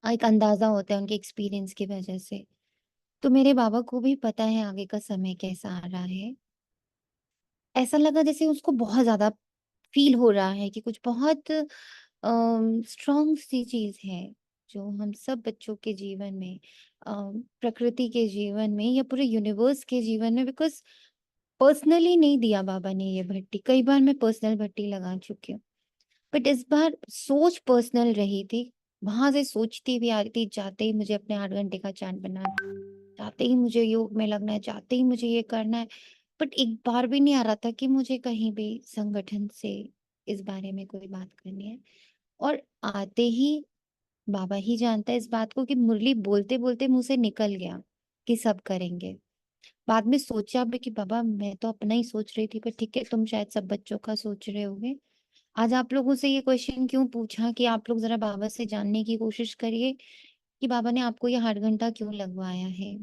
एक अंदाजा होता है उनके एक्सपीरियंस की वजह से। तो मेरे बाबा को भी पता है आगे का समय कैसा आ रहा है। ऐसा लगा जैसे उसको बहुत ज्यादा फील हो रहा है कि कुछ बहुत स्ट्रॉन्ग सी चीज है जो हम सब बच्चों के जीवन में, प्रकृति के जीवन में, या पूरे यूनिवर्स के जीवन में, बिकॉज पर्सनली नहीं दिया बाबा ने ये भट्टी। कई बार मैं पर्सनल भट्टी लगा चुकी हूँ, बट इस बार सोच पर्सनल रही थी। वहां से सोचती भी आ रही थी, जाते ही मुझे अपने 8 घंटे का चार्ट बनाना है, जाते ही मुझे योग में लगना है, जाते ही मुझे ये करना है। बट एक बार भी नहीं आ रहा था कि मुझे कहीं भी संगठन से इस बारे में कोई बात करनी है। और आते ही बाबा ही जानता है इस बात को कि मुरली बोलते बोलते मुंह से निकल गया कि सब करेंगे। बाद में सोचा भी कि बाबा मैं तो अपना ही सोच रही थी, पर ठीक है, तुम शायद सब बच्चों का सोच रहे होगे। आज आप लोगों से ये क्वेश्चन क्यों पूछा कि आप लोग जरा बाबा से जानने की कोशिश करिए कि बाबा ने आपको ये 8 घंटा क्यों लगवाया है।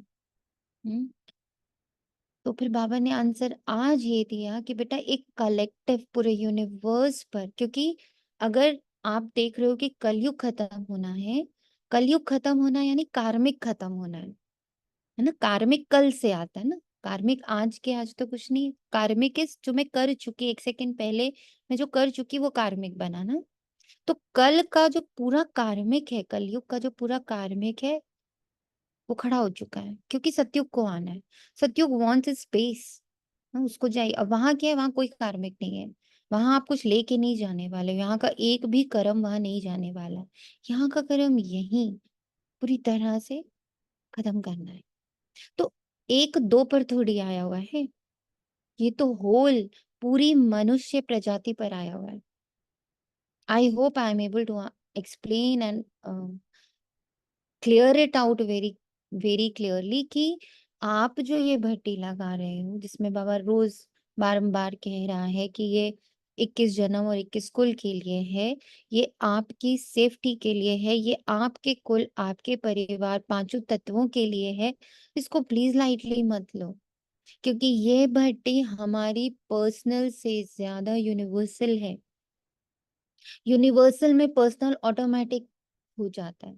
तो फिर बाबा ने आंसर आज ये दिया कि बेटा एक कलेक्टिव पूरे यूनिवर्स पर, क्योंकि अगर आप देख रहे हो कि कलयुग खत्म होना है, कलयुग खत्म होना यानी कार्मिक खत्म होना है ना। कार्मिक कल से आता है ना, कार्मिक आज के आज तो कुछ नहीं। कार्मिक इस जो मैं कर चुकी, एक सेकंड पहले मैं जो कर चुकी वो कार्मिक बना ना। तो कल का जो पूरा कार्मिक है, कलयुग का जो पूरा कार्मिक है वो खड़ा हो चुका है, क्योंकि सतयुग को आना है। सतयुग वांट्स स्पेस, उसको चाहिए। अब वहां क्या है, वहां कोई कार्मिक नहीं है। वहां आप कुछ लेके नहीं जाने वाले, यहाँ का एक भी कर्म वहां नहीं जाने वाला। यहाँ का कर्म यही पूरी तरह से खत्म करना है। तो एक दो पर थोड़ी आया हुआ है, ये तो होल पूरी मनुष्य प्रजाति पर आया हुआ है। I hope I am able to explain and clear it out very very clearly कि आप जो ये भट्टी लगा रहे हो, जिसमें बाबा रोज बारंबार कह रहा है कि ये 21 जन्म और 21 कुल के लिए है, ये आपकी सेफ्टी के लिए है, ये आपके कुल, आपके परिवार, पांचों तत्वों के लिए है। इसको प्लीज लाइटली मत लो, क्योंकि ये भट्टी हमारी पर्सनल से ज्यादा यूनिवर्सल है। यूनिवर्सल में पर्सनल ऑटोमेटिक हो जाता है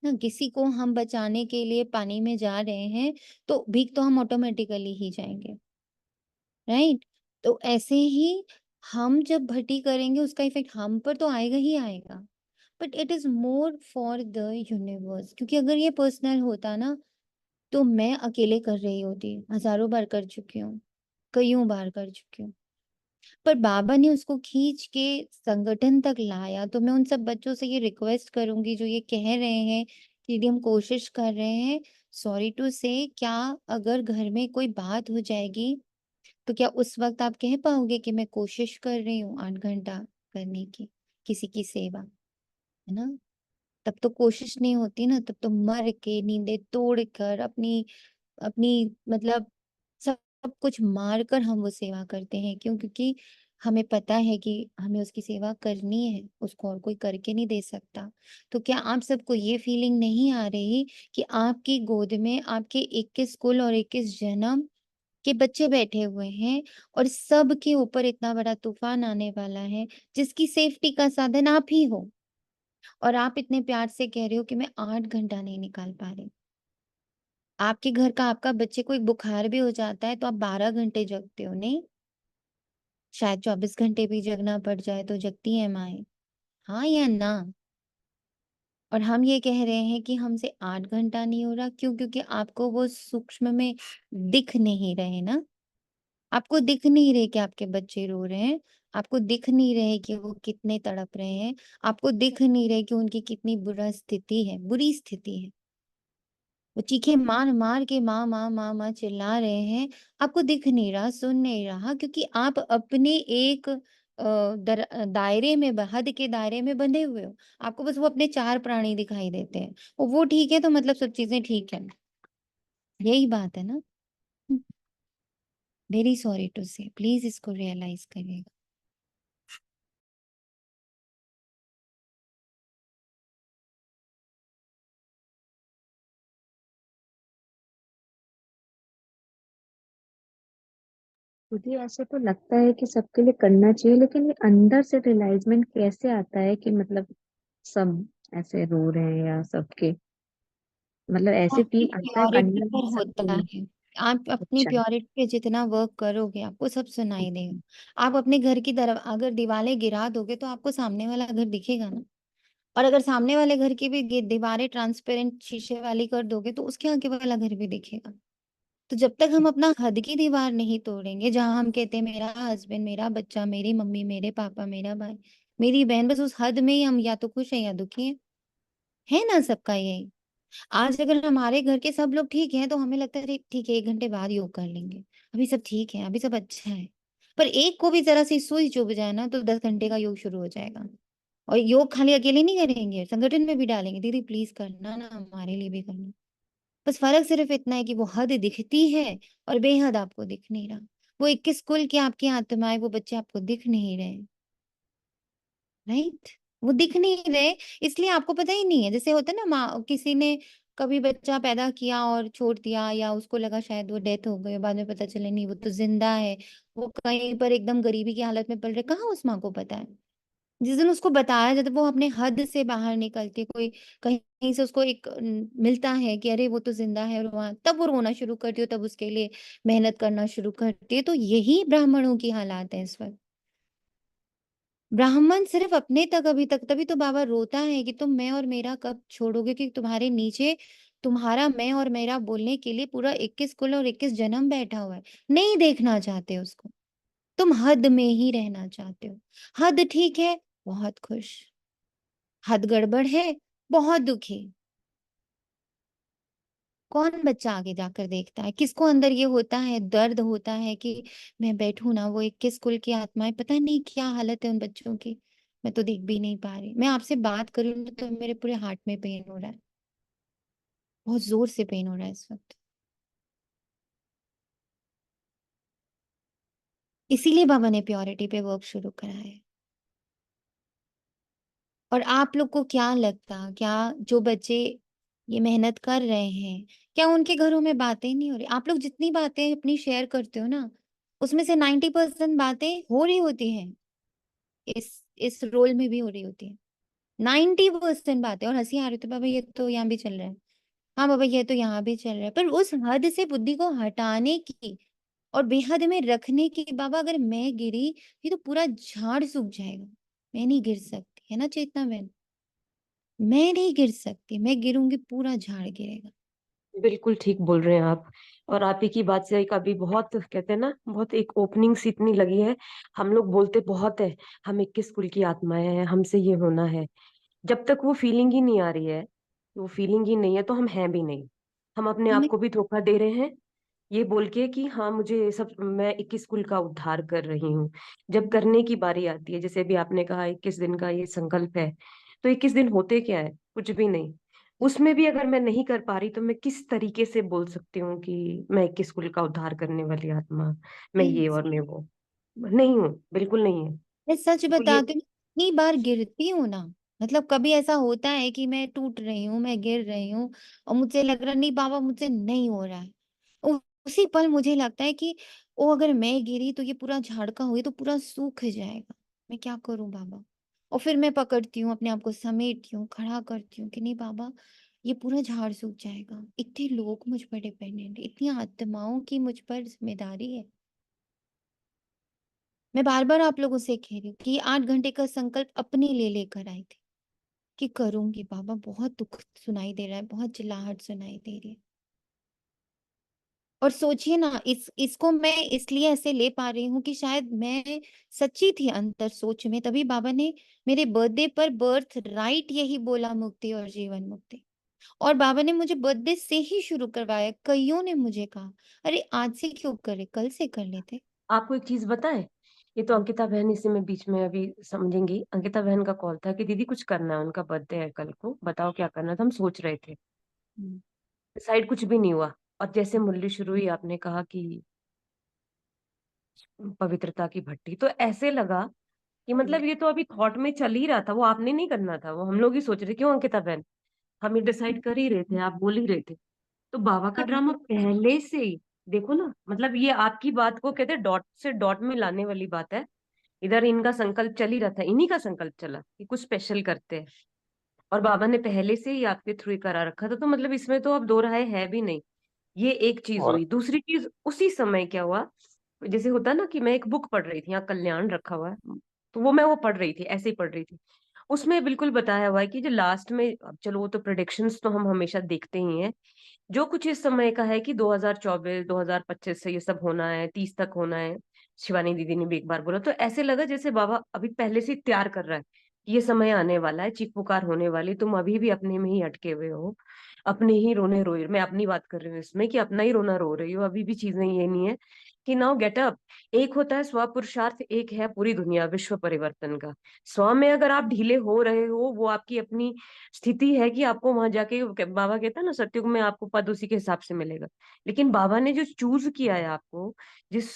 ना। किसी को हम बचाने के लिए पानी में जा रहे हैं तो भीग तो हम ऑटोमेटिकली ही जाएंगे, राइट। तो ऐसे ही हम जब भट्टी करेंगे उसका इफेक्ट हम पर तो आएगा ही आएगा, but it is more for the universe. क्योंकि अगर ये पर्सनल होता ना तो मैं अकेले कर रही होती, हजारों बार कर चुकी हूँ, कईयों बार कर चुकी हूँ। पर बाबा ने उसको खींच के संगठन तक लाया। तो मैं उन सब बच्चों से ये रिक्वेस्ट करूंगी जो ये कह रहे हैं कि दीदी हम कोशिश कर रहे हैं, सॉरी टू से, क्या अगर घर में कोई बात हो जाएगी तो क्या उस वक्त आप कह पाओगे कि मैं कोशिश कर रही हूँ 8 घंटा करने की किसी की सेवा, है ना। तब तो कोशिश नहीं होती ना, तब तो मर के नींदें तोड़कर अपनी अपनी मतलब सब सब कुछ मार कर हम वो सेवा करते हैं। क्यों? क्योंकि हमें पता है कि हमें उसकी सेवा करनी है, उसको और कोई करके नहीं दे सकता। तो क्या आप सबको ये फीलिंग नहीं आ रही कि आपकी गोद में आपके 21 कुल और 21 जन्म के बच्चे बैठे हुए हैं और सबके ऊपर इतना बड़ा तूफान आने वाला है, जिसकी सेफ्टी का साधन आप ही हो। और आप इतने प्यार से कह रहे हो कि मैं 8 घंटा नहीं निकाल पा रही। आपके घर का आपका बच्चे को एक बुखार भी हो जाता है तो आप 12 घंटे जगते हो, नहीं? शायद 24 घंटे भी जगना पड़ जाए तो जगती है माए, हाँ या ना? और हम ये कह रहे हैं कि हमसे 8 घंटा नहीं हो रहा, क्यों? क्योंकि आपको वो सूक्ष्म में दिख नहीं रहे ना। आपको दिख नहीं रहे कि आपके बच्चे रो रहे हैं, आपको दिख नहीं रहे कि वो कितने तड़प रहे हैं, आपको दिख नहीं रहे कि उनकी कितनी बुरा स्थिति है, बुरी स्थिति है। वो चीखें मार मार के माँ माँ माँ माँ चिल्ला रहे हैं, आपको दिख नहीं रहा, सुन नहीं रहा, क्योंकि आप अपने एक दायरे में, हद के दायरे में बंधे हुए हो। आपको बस वो अपने चार प्राणी दिखाई देते हैं, वो ठीक है तो मतलब सब चीजें ठीक है, यही बात है ना। वेरी सॉरी टू से, प्लीज इसको रियलाइज करिएगा। मुझे ऐसे तो लगता है कि सबके लिए करना चाहिए, लेकिन ये अंदर से रियलाइजमेंट कैसे आता है कि मतलब सब ऐसे रो रहे हैं या सबके, मतलब ऐसे आपकी फील आता है प्योरिटी अंदर पर में सबके होता में। है। आप अपनी अच्छा। प्योरिटी पे जितना वर्क करोगे आपको सब सुनाई देगा। आप अपने घर की तरफ अगर दीवारें गिरा दोगे तो आपको सामने वाला घर दिखेगा ना। और अगर सामने वाले घर की भी दीवारें ट्रांसपेरेंट शीशे वाली कर दोगे तो उसके आगे वाला घर भी दिखेगा। तो जब तक हम अपना हद की दीवार नहीं तोड़ेंगे, जहां हम कहते हैं मेरा हस्बैंड, मेरा बच्चा, मेरी मम्मी, मेरे पापा, मेरा भाई, मेरी बहन, बस उस हद में ही हम या तो खुश हैं या दुखी हैं, है ना सबका यही। आज अगर हमारे घर के सब लोग ठीक हैं तो हमें लगता है अरे ठीक है 1 घंटे बाद योग कर लेंगे, अभी सब ठीक है, अभी सब अच्छा है। पर एक को भी जरा सी सुई चुभ जाए ना तो 10 घंटे का योग शुरू हो जाएगा। और योग खाली अकेले नहीं करेंगे, संगठन में भी डालेंगे, दीदी प्लीज करना ना, हमारे लिए भी करना। बस फर्क सिर्फ इतना है कि वो हद दिखती है और बेहद आपको दिख नहीं रहा। वो 21 कुल की आपकी आत्माएं, वो बच्चे आपको दिख नहीं रहे, राइट। वो दिख नहीं रहे, इसलिए आपको पता ही नहीं है। जैसे होता है ना, माँ किसी ने कभी बच्चा पैदा किया और छोड़ दिया, या उसको लगा शायद वो डेथ हो गई, बाद में पता चले नहीं वो तो जिंदा है, वो कहीं पर एकदम गरीबी की हालत में पल रहे, कहाँ उस माँ को पता है। जिस दिन उसको बताया जाता है, वो अपने हद से बाहर निकल के कोई कहीं से उसको एक मिलता है कि अरे वो तो जिंदा है, और वहां तब वो रोना शुरू करती हो, तब उसके लिए मेहनत करना शुरू करती है। तो यही ब्राह्मणों की हालात है इस वक्त। ब्राह्मण सिर्फ अपने तक अभी तक, तभी तो बाबा रोता है कि तुम मैं और मेरा कब छोड़ोगे, कि तुम्हारे नीचे तुम्हारा मैं और मेरा बोलने के लिए पूरा 21 कुल और 21 जन्म बैठा हुआ है। नहीं देखना चाहते उसको, तुम हद में ही रहना चाहते हो। हद ठीक है, बहुत खुश। हद गड़बड़ है, बहुत दुखी। कौन बच्चा आगे जाकर देखता है? किसको अंदर ये होता है, दर्द होता है कि मैं बैठूं ना, वो 21 कुल की आत्माएं, पता नहीं क्या हालत है उन बच्चों की, मैं तो देख भी नहीं पा रही। मैं आपसे बात कर रही हूँ तो मेरे पूरे हार्ट में पेन हो रहा है, बहुत जोर से पेन हो रहा है इस वक्त। इसीलिए बाबा ने प्योरिटी पे वर्क शुरू करा है। और आप लोग को क्या लगता, क्या जो बच्चे ये मेहनत कर रहे हैं, क्या उनके घरों में बातें नहीं हो रही? आप लोग जितनी बातें अपनी शेयर करते हो ना, उसमें से 90% बातें हो रही होती हैं, इस रोल में भी हो रही होती है। 90% बातें। और हंसी आ रही थी, बाबा ये तो यहाँ भी चल रहा है, हाँ बाबा ये तो यहाँ भी चल रहा है, पर उस हद से बुद्धि को हटाने की और बेहद में रखने की। बाबा अगर मैं गिरी, ये तो पूरा झाड़ सूख जाएगा, मैं नहीं गिर सकती, है ना चेतना बहन? मैं नहीं गिर सकती, मैं गिरूंगी पूरा झाड़ गिरेगा। बिल्कुल ठीक बोल रहे हैं आप। और आप ही की बात से एक अभी बहुत कहते हैं ना, बहुत एक ओपनिंग सी इतनी लगी है। हम लोग बोलते बहुत है, हम 21 कुल की आत्माएं हैं, हमसे ये होना है। जब तक वो फीलिंग ही नहीं आ रही है, वो फीलिंग ही नहीं है, तो हम हैं भी नहीं। हम अपने आप हमें को भी धोखा दे रहे हैं, ये बोल के कि हाँ मुझे ये सब, मैं 21 कुल का उद्धार कर रही हूँ। जब करने की बारी आती है, जैसे भी आपने कहा 21 दिन का ये संकल्प है, तो 21 दिन होते क्या है? कुछ भी नहीं। उसमें भी अगर मैं नहीं कर पा रही, तो मैं किस तरीके से बोल सकती हूँ कि मैं 21 कुल का उद्धार करने वाली आत्मा, मैं ये और मैं वो? नहीं हूँ, बिल्कुल नहीं है। मैं सच तो ये बताती हूँ, इतनी बार गिरती हूँ ना, मतलब कभी ऐसा होता है कि मैं टूट रही हूँ, मैं गिर रही हूँ, और मुझे लग रहा नहीं बाबा मुझसे नहीं हो रहा है। उसी पल मुझे लगता है कि ओ अगर मैं गिरी तो ये पूरा झाड़का हुई तो पूरा सूख जाएगा, मैं क्या करूं बाबा? और फिर मैं पकड़ती हूँ अपने आप को, समेटती हूँ, खड़ा करती हूँ कि नहीं बाबा, ये पूरा झाड़ सूख जाएगा। इतने लोग मुझ पर डिपेंडेंट, इतनी आत्माओं की मुझ पर जिम्मेदारी है। मैं बार बार आप लोगों से कह रही हूँ कि ये 8 घंटे का संकल्प अपने लिए लेकर आई थी कि करूंगी बाबा। बहुत दुख सुनाई दे रहा है, बहुत चिल्लाहट सुनाई दे रही है। और सोचिए ना, इसको मैं इसलिए ऐसे ले पा रही हूँ कि शायद मैं सच्ची थी अंतर सोच में, तभी बाबा ने मेरे बर्थडे पर बर्थ राइट यही बोला, मुक्ति और जीवन मुक्ति। और बाबा ने मुझे बर्थडे से ही शुरू करवाया। कईयों ने मुझे कहा अरे आज से क्यों करे, कल से कर लेते। आपको एक चीज बताएं, ये तो अंकिता बहन इसी में बीच में अभी समझेंगी। अंकिता बहन का कॉल था कि दीदी कुछ करना है, उनका बर्थडे है कल को, बताओ क्या करना है। तो हम सोच रहे थे, हम्म, डिसाइड कुछ भी नहीं हुआ। और जैसे मुरली शुरू हुई, आपने कहा कि पवित्रता की भट्टी, तो ऐसे लगा कि मतलब ये तो अभी थॉट में चल ही रहा था, वो आपने नहीं करना था, वो हम लोग ही सोच रहे। क्यों अंकिता बहन? हम ही डिसाइड कर ही रहे थे, आप बोल ही रहे थे। तो बाबा का ड्रामा पहले से ही, देखो ना, मतलब ये आपकी बात को कहते हैं डॉट से डॉट में लाने वाली बात है। इधर इनका संकल्प चल ही रहा था, इन्हीं का संकल्प चला कि कुछ स्पेशल करते हैं, और बाबा ने पहले से ही आपके थ्रू ही करा रखा था। तो मतलब इसमें तो अब दो राय है भी नहीं। ये एक चीज और हुई। दूसरी चीज, उसी समय क्या हुआ, जैसे होता ना कि मैं एक बुक पढ़ रही थी, यहाँ कल्याण रखा हुआ है, तो वो मैं वो पढ़ रही थी, ऐसे ही पढ़ रही थी। उसमें बिल्कुल बताया हुआ है कि जो लास्ट में, अब चलो वो तो प्रेडिक्शंस तो हम हमेशा देखते ही हैं, जो कुछ इस समय का है कि 2024 2025 से ये सब होना है, 30 तक होना है। शिवानी दीदी ने भी एक बार बोला, तो ऐसे लगा जैसे बाबा अभी पहले से ही तैयार कर रहा है कि ये समय आने वाला है, चीख पुकार होने वाली, तुम अभी भी अपने में ही अटके हुए हो, अपने ही रोने रोए। मैं अपनी बात कर रही हूँ इसमें कि अपना ही रोना रो रही हो, अभी भी चीजें ये नहीं है कि नाउ गेट अप। एक होता है स्व पुरुषार्थ, एक है पूरी दुनिया विश्व परिवर्तन का। स्व में अगर आप ढीले हो रहे हो, वो आपकी अपनी स्थिति है कि आपको वहां जाके, बाबा कहता है ना सत्युग में आपको पद उसी के हिसाब से मिलेगा। लेकिन बाबा ने जो चूज किया है आपको, जिस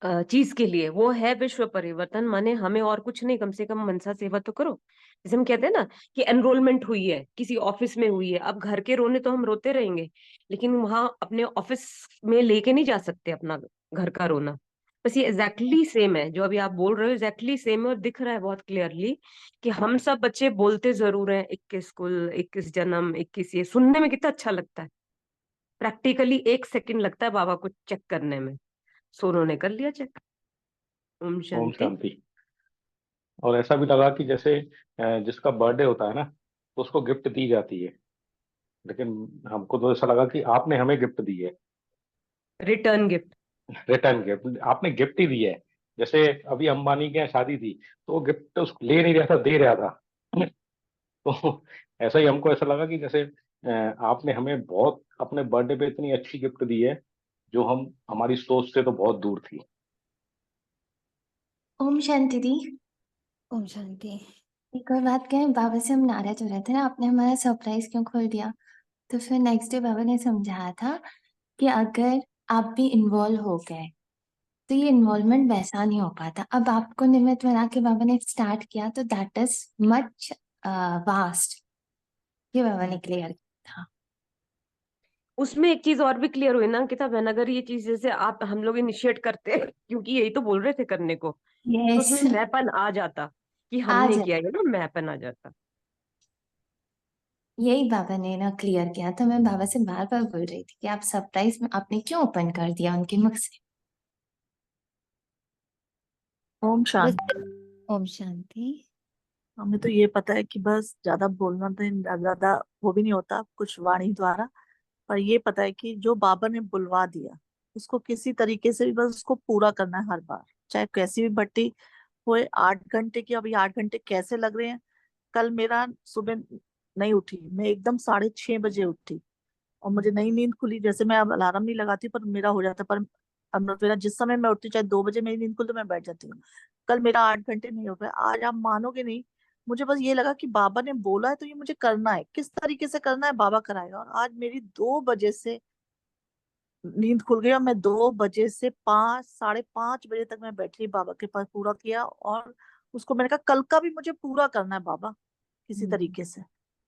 चीज के लिए, वो है विश्व परिवर्तन। माने हमें और कुछ नहीं, कम से कम मनसा सेवा तो करो। जैसे हम कहते हैं ना कि एनरोलमेंट हुई है किसी ऑफिस में, हुई है, अब घर के रोने तो हम रोते रहेंगे, लेकिन वहां अपने ऑफिस में लेके नहीं जा सकते अपना घर का रोना। बस ये एग्जैक्टली सेम है जो अभी आप बोल रहे हो, एग्जैक्टली सेम है और दिख रहा है बहुत क्लियरली कि हम सब बच्चे बोलते जरूर हैं 21 कुल 21 जन्म 21, ये सुनने में कितना अच्छा लगता है, प्रैक्टिकली 1 सेकंड लगता है बाबा को चेक करने में। सोनू ने कर लिया चेक। ओम ओम शांति। शांति। और ऐसा भी लगा कि जैसे जिसका बर्थडे होता है ना तो उसको गिफ्ट दी जाती है, लेकिन हमको तो ऐसा लगा कि आपने हमें गिफ्ट दी है। Return gift. रिटर्न गिफ्ट आपने गिफ्ट ही दी है। जैसे अभी अंबानी के यहाँ शादी थी तो वो गिफ्ट उसको ले नहीं रहा था, दे रहा था। तो ऐसा ही हमको ऐसा लगा कि जैसे आपने हमें बहुत अपने बर्थडे पे इतनी अच्छी गिफ्ट दी है जो हम हमारी सोच से तो बहुत दूर थी। ओम शांति दी। ओम शांति। एक और बात कहें, बाबा से हम नाराज हो रहे थे ना, आपने हमारा सरप्राइज क्यों खोल दिया। तो फिर नेक्स्ट डे बाबा ने समझाया था कि अगर आप भी इन्वॉल्व हो गए तो ये इन्वॉल्वमेंट वैसा नहीं हो पाता। अब आपको निमित्त बना के बाबा ने स्टार्ट किया तो दैट इज मच वास्ट, ये बाबा ने क्लियर था। उसमें एक चीज और भी क्लियर हुई ना अंकिता बहन, अगर ये चीज जैसे आप हम लोग इनिशिएट करते हैं क्योंकि यही तो बोल रहे थे करने को, तो यस, उसमें मैपन आ जाता कि आज हमने किया है ना, मैपन आ जाता। यही बाबा ने ना क्लियर किया था। मैं बाबा से बार बार बोल रही थी कि आप सरप्राइज में आपने क्यों ओपन कर दिया उनके मुख से। ओम बस। शांति। ओम शांति। हमें तो ये पता है कि बस ज्यादा बोलना तो ज्यादा वो भी नहीं होता कुछ वाणी द्वारा, पर ये पता है कि जो बाबा ने बुलवा दिया उसको किसी तरीके से भी बस उसको पूरा करना है हर बार, चाहे कैसी भी भट्टी हुए। 8 घंटे की, अभी 8 घंटे कैसे लग रहे हैं। कल मेरा सुबह नहीं उठी, मैं एकदम 6:30 बजे उठी और मुझे नई नींद खुली। जैसे मैं अब अलार्म नहीं लगाती पर मेरा हो जाता, पर अमृत वेला जिस समय मैं उठती, चाहे 2 बजे मेरी नींद खुली तो मैं बैठ जाती हूँ। कल मेरा 8 घंटे नहीं हो पाया। आज आप मानोगे नहीं, मुझे बस ये लगा कि बाबा ने बोला है तो ये मुझे करना है, किस तरीके से करना है बाबा कराएगा। और आज मेरी 2 बजे से नींद खुल गई और मैं 2 बजे से 5, 5:30 बजे तक मैं बैठी बाबा के पास, पूरा किया। और उसको मैंने कहा कल का भी मुझे पूरा करना है बाबा किसी हम्म। तरीके से।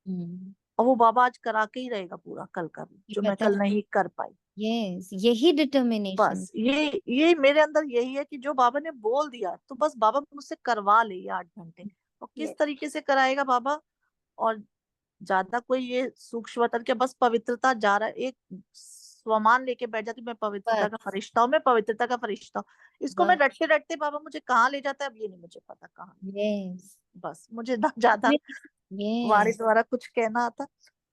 हम्म। और वो बाबा आज करा के ही रहेगा पूरा कल का भी, ये जो मैं पता कल है। नहीं कर पाई। यस, यही डिटर्मिनेशन। बस ये मेरे अंदर यही है कि जो बाबा ने बोल दिया तो बस बाबा मुझसे करवा ले ये 8 घंटे। और किस यस, तरीके से कराएगा बाबा। और ज्यादा कोई ये सूक्ष्मता के, बस पवित्रता जा रहा है, एक स्वमान लेके बैठ जाती हूँ, मैं पवित्रता का बस। फरिश्ता हूँ, मैं पवित्रता का फरिश्ता हूँ। इसको मैं बस। रटते रटते बाबा मुझे कहाँ ले जाता है अब ये नहीं मुझे पता कहाँ। यस। बस मुझे ना ज्यादा वाणी यस। द्वारा कुछ कहना आता,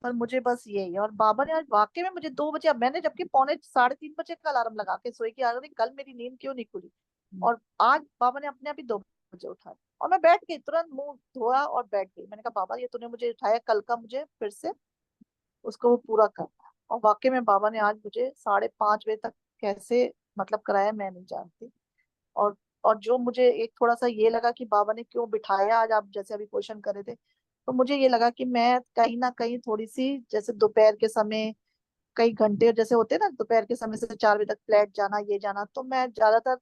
पर मुझे बस यही है। और बाबा ने आज वाकई में मुझे 2 बजे, अब मैंने जबकि पौने 3:30 बजे का अलार्म लगा के सोई कि यार कल मेरी नींद क्यों नहीं खुली, और आज बाबा ने अपने आप ही 2 बजे उठाया। और मैं बैठ गई, तुरंत मुंह धोया और बैठ गई। मैंने कहा बाबा ये तूने मुझे उठाया, कल का मुझे फिर से उसको वो पूरा करना है। और वाकई में बाबा ने आज मुझे 5:30 बजे तक कैसे मतलब कराया मैं नहीं जानती। और और जो मुझे एक थोड़ा सा ये लगा कि बाबा ने क्यों बिठाया आज, आप जैसे अभी क्वेश्चन करे थे, तो मुझे ये लगा कि मैं कहीं ना कहीं थोड़ी सी जैसे दोपहर के समय कई घंटे जैसे होते हैं ना, दोपहर के समय से 4 बजे तक फ्लैट जाना ये जाना, तो मैं ज्यादातर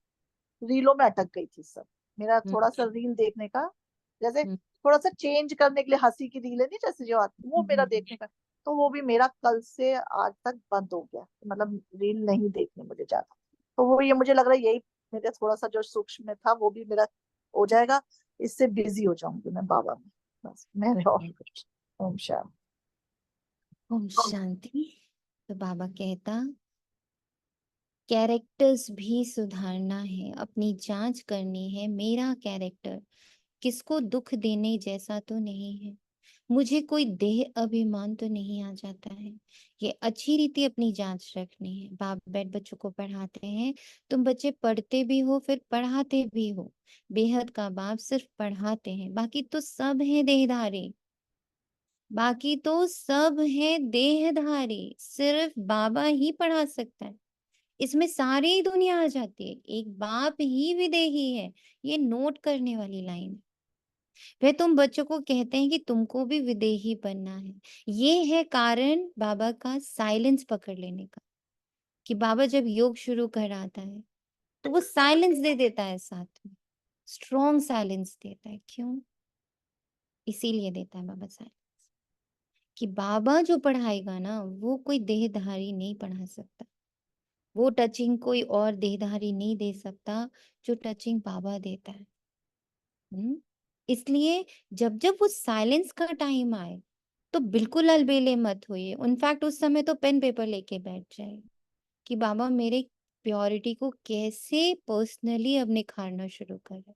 रीलों में अटक गई थी सब। मेरा थोड़ा सा रील देखने का, जैसे थोड़ा सा चेंज करने के लिए हंसी की रील है नहीं जैसे जो आती, वो मेरा देखने का, तो वो भी मेरा कल से आज तक बंद हो गया, मतलब रील नहीं देखने मुझे ज्यादा। तो वो ये मुझे लग रहा है यही मेरा थोड़ा सा जो सूक्ष्म में था वो भी मेरा हो जाएगा, इससे बिजी हो जाऊंगी मैं बाबा में। बस मैंने और कुछ। ओम शांति। ओम शांति। तो बाबा कहता, कैरेक्टर्स भी सुधारना है, अपनी जांच करनी है। मेरा कैरेक्टर किसको दुख देने जैसा तो नहीं है, मुझे कोई देह अभिमान तो नहीं आ जाता है। ये अच्छी रीति अपनी जांच रखनी है। बाप बैठ बच्चों को पढ़ाते हैं, तुम बच्चे पढ़ते भी हो फिर पढ़ाते भी हो। बेहद का बाप सिर्फ पढ़ाते हैं, बाकी तो सब है देहधारी। बाकी तो सब है देहधारी, सिर्फ बाबा ही पढ़ा सकता है। इसमें सारी दुनिया आ जाती है, एक बाप ही विदेही है। ये नोट करने वाली लाइन है। फिर तुम बच्चों को कहते हैं कि तुमको भी विदेही बनना है। ये है कारण बाबा का साइलेंस पकड़ लेने का, कि बाबा जब योग शुरू कराता है तो वो साइलेंस दे देता है, साथ में स्ट्रॉन्ग साइलेंस देता है। क्यों? इसीलिए देता है बाबा साइलेंस, कि बाबा जो पढ़ाएगा ना वो कोई देहधारी नहीं पढ़ा सकता। वो टचिंग कोई और देहधारी नहीं दे सकता जो टचिंग बाबा देता है। इसलिए जब जब वो साइलेंस का टाइम आए तो बिल्कुल अलबेले मत होइए। इनफैक्ट उस समय तो पेन पेपर लेके बैठ जाए कि बाबा मेरे प्योरिटी को कैसे पर्सनली अब निखारना शुरू करें।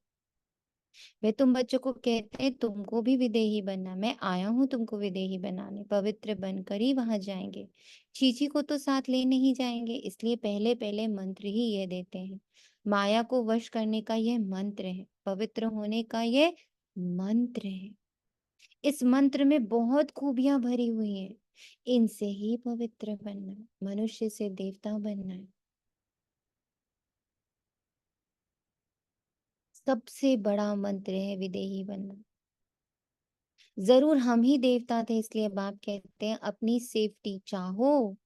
वे तुम बच्चों को कहते हैं तुमको भी विदेही बनना, मैं आया हूँ तुमको विदेही बनाने, पवित्र बनकर ही वहां जाएंगे। चीची को तो साथ ले नहीं जाएंगे, इसलिए पहले पहले मंत्र ही ये देते हैं। माया को वश करने का यह मंत्र है, पवित्र होने का यह मंत्र है। इस मंत्र में बहुत खूबियां भरी हुई हैं। इनसे ही पवित्र बनना है, मनुष्य से देवता बनना है। सबसे बड़ा मंत्र है विदेही बनना। जरूर हम ही देवता थे, इसलिए बाप कहते हैं अपनी सेफ्टी चाहो,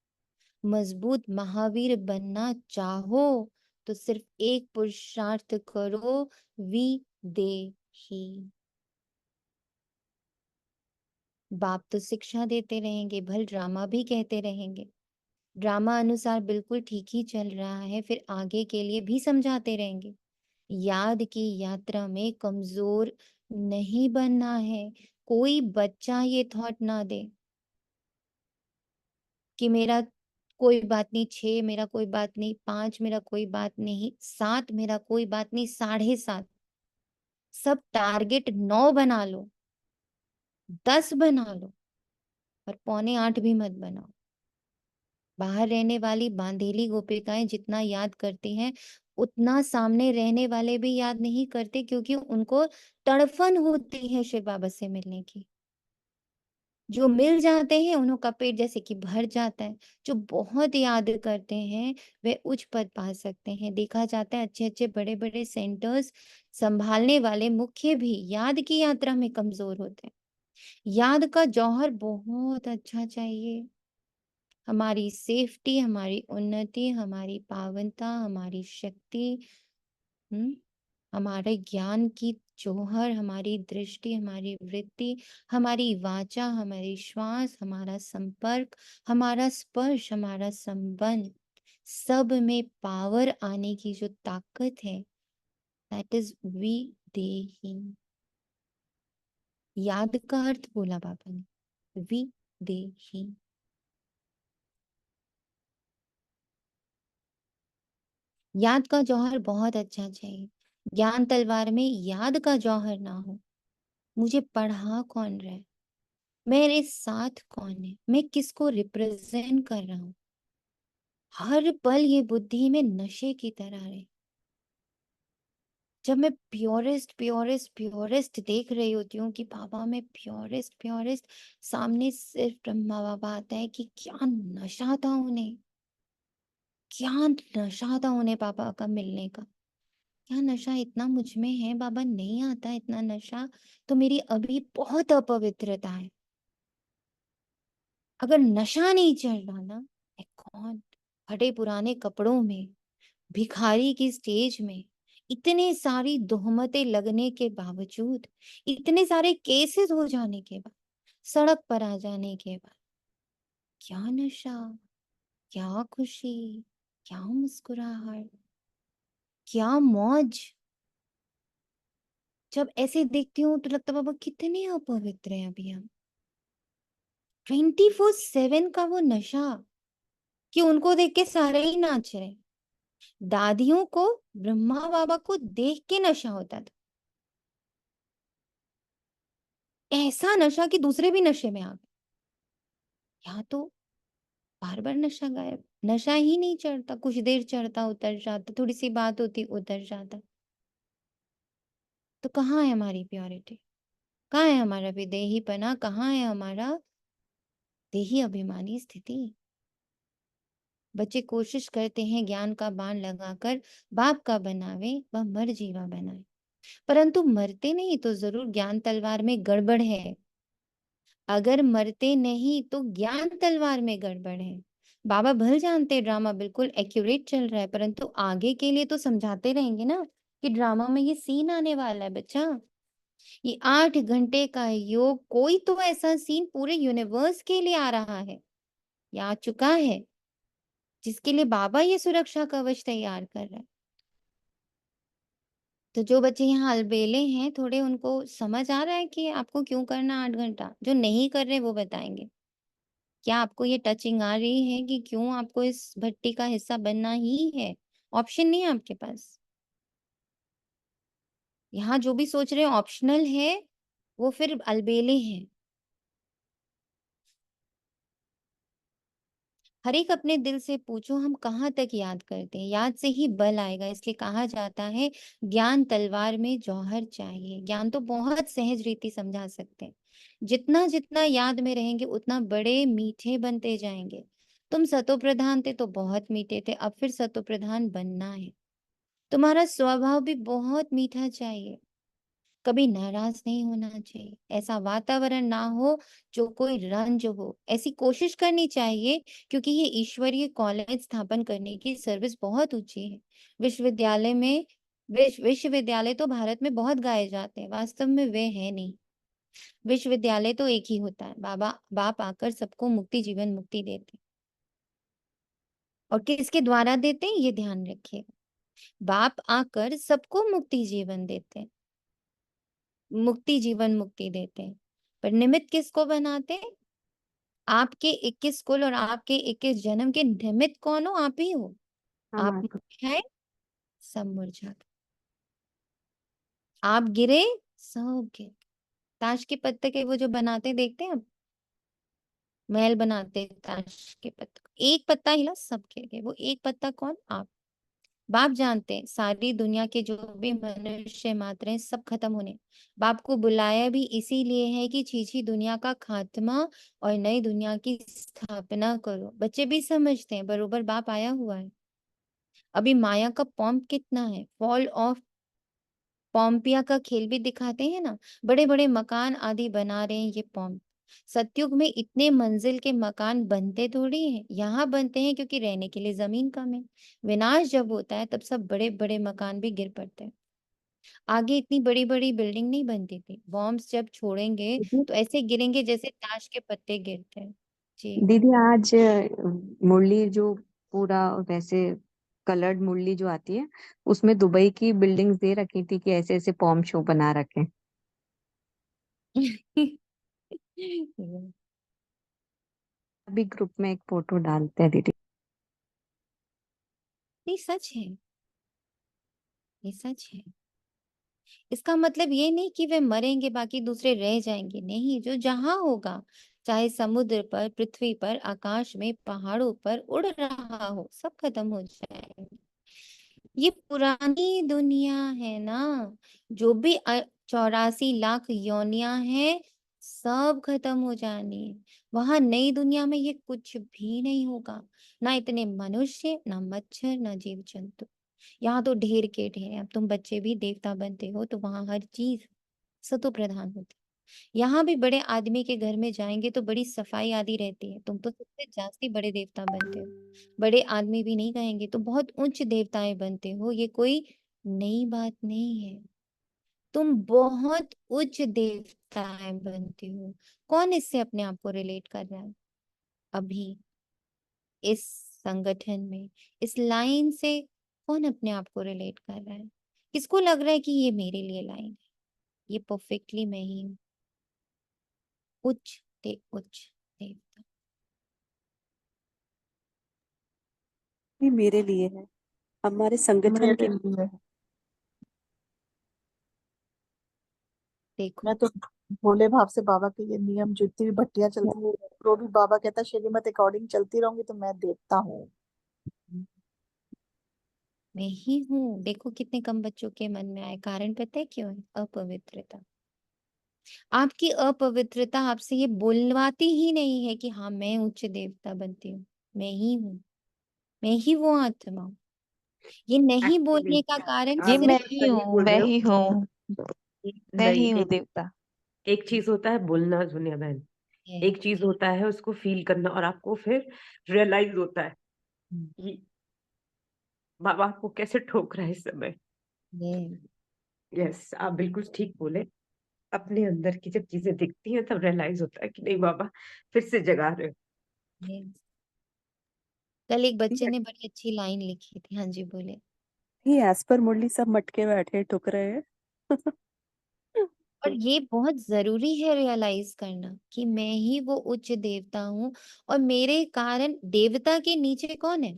मजबूत महावीर बनना चाहो तो सिर्फ एक पुरुषार्थ करो, विदेही। बाप तो शिक्षा देते रहेंगे, भल ड्रामा भी कहते रहेंगे। ड्रामा अनुसार बिल्कुल ठीक ही चल रहा है, फिर आगे के लिए भी समझाते रहेंगे। याद की यात्रा में कमजोर नहीं बनना है। कोई बच्चा ये थॉट ना दे कि मेरा कोई बात नहीं, 6 मेरा कोई बात नहीं, 5 मेरा कोई बात नहीं, 7 मेरा कोई बात नहीं, 7.5। सब टारगेट 9 बना लो, 10 बना लो, पर 7:45 भी मत बनाओ। बाहर रहने वाली बांधेली गोपिकाएं जितना याद करती हैं उतना सामने रहने वाले भी याद नहीं करते, क्योंकि उनको तड़फन होती है शिव बाबा से मिलने की। जो मिल जाते हैं उनका पेट जैसे कि भर जाता है। जो बहुत याद करते हैं वे उच्च पद पा सकते हैं। देखा जाता है अच्छे अच्छे बड़े बड़े सेंटर्स संभालने वाले मुख्य भी याद की यात्रा में कमजोर होते हैं। याद का जौहर बहुत अच्छा चाहिए। हमारी सेफ्टी, हमारी उन्नति, हमारी पावनता, हमारी शक्ति, हमारे ज्ञान की जौहर, हमारी दृष्टि, हमारी वृत्ति, हमारी वाचा, हमारी श्वास, हमारा संपर्क, हमारा स्पर्श, हमारा संबंध, सब में पावर आने की जो ताकत है, दैट इज विदेही। याद का अर्थ बोला बाबा ने, विदेही। याद का जौहर बहुत अच्छा चाहिए। ज्ञान तलवार में याद का जौहर ना हो। मुझे पढ़ा कौन रहा है, मेरे साथ कौन है, मैं किसको रिप्रेजेंट कर रहा हूं। हर पल ये बुद्धि में नशे की तरह रहे। जब मैं प्योरेस्ट प्योरेस्ट प्योरेस्ट देख रही होती हूँ कि बाबा मैं प्योरेस्ट प्योरेस्ट, सामने सिर्फ ब्रह्मा बाबा आता है कि क्या नशा था उन्हें, क्या नशा था उन्हें बाबा का मिलने का। क्या नशा इतना मुझ में है, बाबा नहीं आता इतना नशा तो मेरी अभी बहुत अपवित्रता है। अगर नशा नहीं चढ़ रहा ना, मैं कौन, फटे पुराने कपड़ों में, भिखारी की स्टेज में, इतने सारी तोहमतें लगने के बावजूद, इतने सारे केसेस हो जाने के बाद, सड़क पर आ जाने के बाद, क्या नशा, क्या खुशी, क्या मुस्कुराहट, क्या मौज। जब ऐसे देखती हूँ तो लगता है बाबा कितने अपवित्र हैं अभी हम। 24/7 का वो नशा कि उनको देख के सारे ही नाच रहे। दादियों को ब्रह्मा बाबा को देख के नशा होता था, ऐसा नशा कि दूसरे भी नशे में आ गए। यहाँ तो बार बार नशा गायब, नशा ही नहीं चढ़ता, कुछ देर चढ़ता उतर जाता, थोड़ी सी बात होती उतर जाता। तो कहाँ है हमारी प्योरिटी, कहाँ है हमारा विदेहीपना, कहाँ है हमारा देही अभिमानी स्थिति। बच्चे कोशिश करते हैं ज्ञान का बाण लगाकर बाप का बनावे व मर जीवा बनाए, परंतु मरते नहीं तो जरूर ज्ञान तलवार में गड़बड़ है। अगर मरते नहीं तो ज्ञान तलवार में गड़बड़ है। बाबा भल जानते ड्रामा बिल्कुल एक्यूरेट चल रहा है, परंतु आगे के लिए तो समझाते रहेंगे ना कि ड्रामा में ये सीन आने वाला है बच्चा। ये 8 घंटे का योग, कोई तो ऐसा सीन पूरे यूनिवर्स के लिए आ रहा है या आ चुका है। जिसके लिए बाबा ये सुरक्षा कवच तैयार कर रहा है। तो जो बच्चे यहाँ अलबेले हैं, थोड़े उनको समझ आ रहा है कि आपको क्यों करना 8 घंटा? जो नहीं कर रहे वो बताएँगे। क्या आपको ये टचिंग आ रही है कि क्यों आपको इस भट्टी का हिस्सा बनना ही है? ऑप्शन नहीं है आपके पास। यहाँ जो भी सोच रहे हैं ऑप्शनल है, वो फिर अलबेले हैं। हर एक अपने दिल से पूछो हम कहाँ तक याद करते हैं। याद से ही बल आएगा, इसलिए कहा जाता है ज्ञान तलवार में जौहर चाहिए। ज्ञान तो बहुत सहज रीति समझा सकते हैं। जितना जितना याद में रहेंगे उतना बड़े मीठे बनते जाएंगे। तुम सतो प्रधान थे तो बहुत मीठे थे, अब फिर सतो प्रधान बनना है। तुम्हारा स्वभाव भी बहुत मीठा चाहिए। कभी नाराज नहीं होना चाहिए। ऐसा वातावरण ना हो जो कोई रंज हो। ऐसी कोशिश करनी चाहिए, क्योंकि ये ईश्वरीय कॉलेज स्थापन करने की सर्विस बहुत ऊंची है। विश्वविद्यालय में विश्वविद्यालय तो भारत में बहुत गाए जाते हैं, वास्तव में वे है नहीं। विश्वविद्यालय तो एक ही होता है। बाप आकर सबको मुक्ति जीवन मुक्ति देते हैं। और किसके द्वारा देते हैं ये ध्यान रखिएगा। बाप आकर सबको मुक्ति जीवन देते हैं, मुक्ति जीवन मुक्ति देते हैं। पर निमित्त किसको बनाते हैं? आपके 21 कुल और आपके 21 जन्म के निमित्त कौन हो? आप ही हो। हम आप आप मुरझाए, सब मुरझा गए। आप गिरे, सब गिर। ताश के पत्ते के वो जो बनाते देखते हैं आप, महल बनाते हैं ताश के पत्ते का। एक पत्ता हिला, सब गिर गए। वो एक पत्ता कौन? आप। बाप जानते हैं सारी दुनिया के जो भी मनुष्य मात्र हैं सब खत्म होने। बाप को बुलाया भी इसीलिए है कि छीछी दुनिया का खात्मा और नई दुनिया की स्थापना करो। बच्चे भी समझते हैं, बरोबर बाप आया हुआ है। अभी माया का पॉम्प कितना है, फॉल ऑफ पॉम्पिया का खेल भी दिखाते हैं ना। बड़े बड़े मकान आदि बना रहे हैं ये पॉम्प। सतयुग में इतने मंजिल के मकान बनते थोड़ी हैं, यहाँ बनते हैं क्योंकि रहने के लिए जमीन कम है। विनाश जब होता है तब सब बड़े बड़े मकान भी गिर पड़ते हैं। आगे इतनी बड़ी बड़ी बिल्डिंग नहीं बनती थी। बॉम्ब्स जब छोड़ेंगे दीदी तो ऐसे गिरेंगे जैसे ताश के पत्ते गिरते हैं। जी। दीदी आज मुरली जो पूरा वैसे कलर्ड मुरली जो आती है उसमें दुबई की बिल्डिंग्स दे रखी थी कि ऐसे ऐसे पॉम शो बना रखे। अभी ग्रुप में एक फोटो डालते हैं दीदी। नहीं, सच है, ये सच है। इसका मतलब ये नहीं कि वे मरेंगे बाकी दूसरे रह जाएंगे, नहीं। जो जहां होगा, चाहे समुद्र पर, पृथ्वी पर, आकाश में, पहाड़ों पर उड़ रहा हो, सब खत्म हो जाएंगे। ये पुरानी दुनिया है ना। जो भी 84 लाख योनियां हैं, सब खत्म हो जानी है। वहां नई दुनिया में ये कुछ भी नहीं होगा। ना इतने मनुष्य, ना मच्छर, ना जीव जंतु। यहाँ तो ढेर के ढेर हैं। अब तुम बच्चे भी देवता बनते हो तो वहां हर चीज सतो प्रधान होती है। यहाँ भी बड़े आदमी के घर में जाएंगे तो बड़ी सफाई आदि रहती है। तुम तो सबसे जास्ती बड़े देवता बनते हो। बड़े आदमी भी नहीं कहेंगे, तुम बहुत उच्च देवताएं बनते हो। ये कोई नई बात नहीं है। तुम बहुत उच्च देवताएं बनते हो। कौन इससे अपने आप को रिलेट कर रहा है अभी इस संगठन में? इस लाइन से कौन अपने आप को रिलेट कर रहा है? किसको लग रहा है कि ये मेरे लिए लाइन है? ये परफेक्टली मैं ही हूँ। उच्च देवता। ये मेरे लिए है, हमारे संगठन मेरे के लिए है। देखो, मैं तो भोले भाव से बाबा के ये नियम जितनी भी भट्टियां चलती है वो भी बाबा कहता है श्रीमत अकॉर्डिंग चलती रहूंगी तो मैं देवता हूँ। मैं ही हूँ। देखो कितने कम बच्चों के मन में आए। कारण पता है क्यों है? अपवित्रता। आपकी अपवित्रता आपसे ये बोलवाती ही नहीं है कि हाँ मैं उच्च देवता बनती हूँ। मैं ही हूँ, मैं ही वो आत्मा हूँ। ये नहीं एक्चुअली बोलने का कारण ये आप मैं सिर्फ ही सही हूँ, बोल मैं रहे हो। ही हूँ, मैं नहीं, ही हूँ एक देवता। एक चीज होता है बोलना दुनिया बहन, है। एक चीज होता है उसको फील करना, और आपको फिर रियलाइज होता है कि बाबा आपको कैसे ठोक रहा है इस समय। ये यस, आप बिल्कुल ठीक बोले। अपने अंदर की जब चीजें दिखती हैं तब रियलाइज होता है कि नहीं बाबा फिर से जगा रहे हो। ये कल एक बच्चे ने बड़ी अच्छी लाइन लिखी थी। हाँ जी, बोले। ये एज पर मुरली सब मटके बैठे ठुक रहे हैं। और ये बहुत जरूरी है रियलाइज करना कि मैं ही वो उच्च देवता हूँ, और मेरे कारण देवता के नीचे कौन है?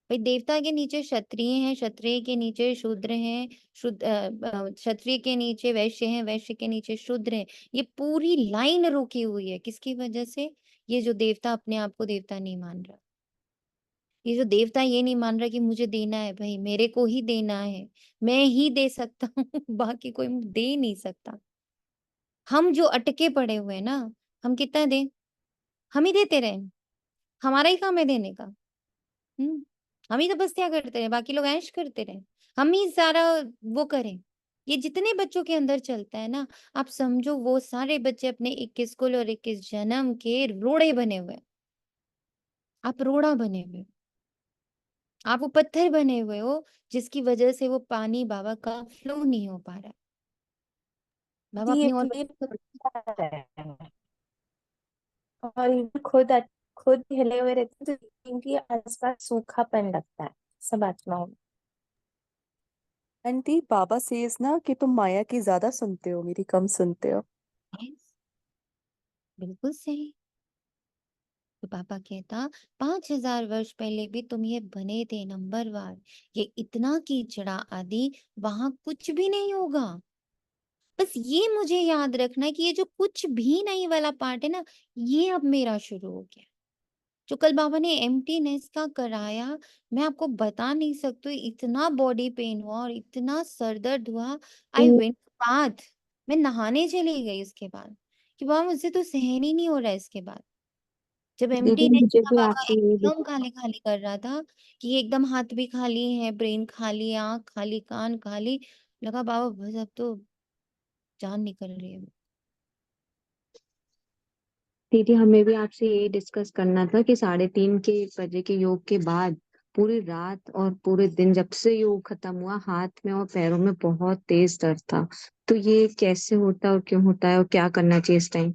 भाई देवता के नीचे क्षत्रिय हैं, क्षत्रिय के नीचे शूद्र हैं, क्षत्रिय के नीचे वैश्य हैं, वैश्य के नीचे शूद्र हैं। ये पूरी लाइन रुकी हुई है, किसकी वजह से? ये जो देवता अपने आप को देवता नहीं मान रहा, ये जो देवता ये नहीं मान रहा कि मुझे देना है, भाई मेरे को ही देना है, मैं ही दे सकता हूँ बाकी कोई दे नहीं सकता। हम जो अटके पड़े हुए हैं ना, हम कितना दें? हम ही देते रहे, हमारा ही काम है देने का। हम ही तपस्या करते रहे, बाकी लोग ऐश करते रहे, हम ही सारा वो करें। ये जितने बच्चों के अंदर चलता है ना, आप समझो वो सारे बच्चे अपने 21 कुल और 21 जन्म के रोड़े बने हुए हैं। आप रोड़ा बने हुए हो, आप वो पत्थर बने हुए हो जिसकी वजह से वो पानी बाबा का फ्लो नहीं हो पा रहा है। बाबा दी अपनी और ये और ये खुद हिले हुए रहते हैं तो इनके आसपास सूखापन लगता है सब आत्माओं में। आंटी बाबा सेज ना कि तुम माया की ज्यादा सुनते हो, मेरी कम सुनते हो। Yes, बिल्कुल सही। तो पापा कहता 5000 वर्ष पहले भी तुम ये बने थे नंबरवार, ये इतना कीचड़ा आदि वहां कुछ भी नहीं होगा। बस ये मुझे याद रखना है कि ये जो कुछ भी नहीं वाला पार्ट है ना, ये अब मेरा शुरू हो गया। जो कल बाबा ने एम्प्टीनेस का कराया, मैं आपको बता नहीं सकती, इतना बॉडी पेन हुआ और इतना सर दर्द हुआ। आई वेंट बाथ, मैं नहाने चली गई उसके बाद, कि बाबा मुझसे तो सहन ही नहीं हो रहा है इसके बाद। जब दीदी एम्प्टीनेस मुझे का भी बाबा आपसे ये एकदम खाली खाली कर रहा था, कि एकदम हाथ भी खाली है, ब्रेन खाली, आंख खाली, कान खाली, लगा बाबा बस अब तो जान निकल रही है। दीदी हमें भी आपसे ये डिस्कस करना था कि 3:30 के बजे के योग के बाद पूरी रात और पूरे दिन जब से योग खत्म हुआ हाथ में और पैरों में बहुत तेज दर्द था। तो ये कैसे होता है और क्यों होता है और क्या करना चाहिए इस टाइम?